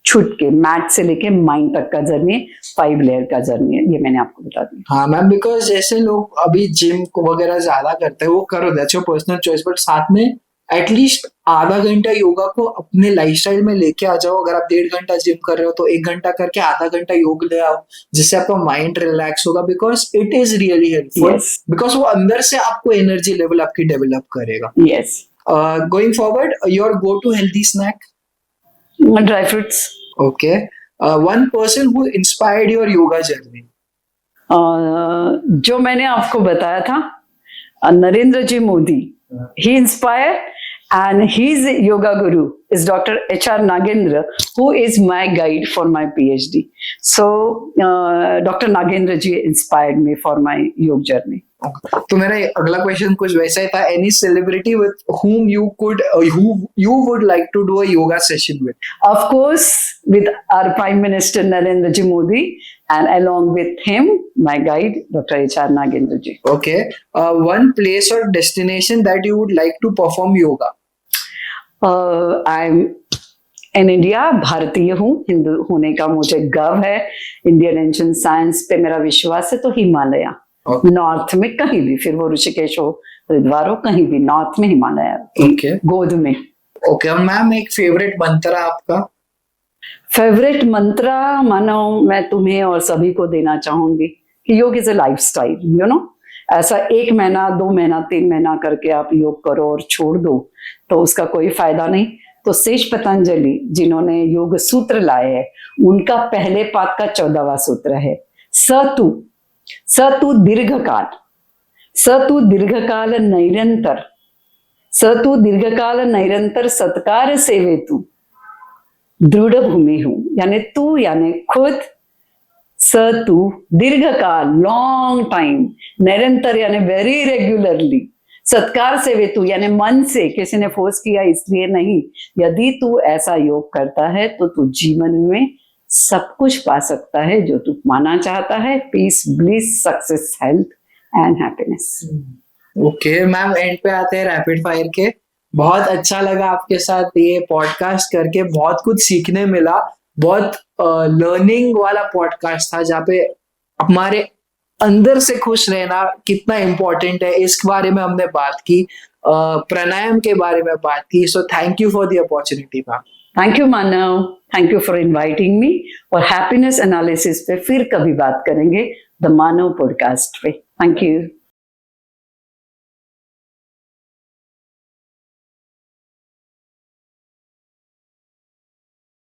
छुट के मैट से लेके माइंड तक का जर्नी है, 5 लेयर का जर्नी है, ये मैंने आपको बता दिया। हाँ मैम, बिकॉज जैसे लोग अभी जिम वगैरह ज्यादा करते हैं, वो करो, that's your personal choice, but साथ में एटलीस्ट आधा घंटा योगा को अपने लाइफस्टाइल में लेके आ जाओ। अगर आप 1.5 घंटा जिम कर रहे हो तो 1 घंटा करके आधा घंटा योग ले आओ, जिससे आपका माइंड रिलैक्स होगा, because it is really helpful. Because वो अंदर से आपको एनर्जी लेवल आपकी डेवलप करेगा। Yes. Going forward, your go to healthy snack. Dry fruits. Okay, one person who inspired your yoga journey. जो मैंने आपको बताया था, Narendra ji Modi He inspired, and his yoga guru is Dr. H.R. Nagendra, who is my guide for my PhD. So, Dr. Nagendra ji inspired me for my yoga journey. तो मेरा अगला question कुछ वैसा ही था, any celebrity with whom you would like to do a yoga session with? Of course, with our Prime Minister Narendra Ji Modi, and along with him, my guide, Dr. H.R. Nagendra Ji. Okay. One place or destination that you would like to perform yoga? I'm in India, भारतीय हूँ, हिंदू होने का मुझे गर्व है. Indian ancient science पे मेरा विश्वास है, तो हिमालय, नॉर्थ में कहीं भी, फिर वो ऋषिकेश हो, हरिद्वार हो, कहीं भी नॉर्थ में हिमालय Okay. गोद में. ओके, और मैम एक फेवरेट मंत्र आपका? फेवरेट मंत्र मानो मैं तुम्हें और सभी को देना चाहूंगी कि योग is a lifestyle, you know. ऐसा 1 महीना 2 महीना 3 महीना करके आप योग करो और छोड़ दो तो उसका कोई फायदा नहीं. तो सेज पतंजलि जिन्होंने योग सूत्र लाए हैं, उनका पहले पाद का 14वां सूत्र है सतु दीर्घकाल, सतु दीर्घकाल नैरंतर, सतु दीर्घकाल नैरंतर सत्कार सेवेतु दृढ़ भूमि हूं. यानी तू यानी खुद, सतु दीर्घकाल लॉन्ग टाइम, निरंतर यानी वेरी रेगुलरली, सत्कार सेवेतु यानी मन से, किसी ने फोर्स किया इसलिए नहीं. यदि तू ऐसा योग करता है तो तू जीवन में सब कुछ पा सकता है जो तू पाना चाहता है. Peace, bliss, success, health and happiness. Okay ma'am, end पे आते हैं रैपिड फायर के. बहुत अच्छा लगा आपके साथ ये पॉडकास्ट करके, बहुत कुछ सीखने मिला. बहुत लर्निंग वाला पॉडकास्ट था जहाँ पे हमारे अंदर से खुश रहना कितना इम्पोर्टेंट है इस बारे में हमने बात की, प्राणायाम के बारे में बात की. So thank you for the opportunity ma'am. Thank you Manav, thank you for inviting me. और हैप्पीनेस एनालिसिस पे फिर कभी बात करेंगे द मानव पॉडकास्ट पे. Thank you.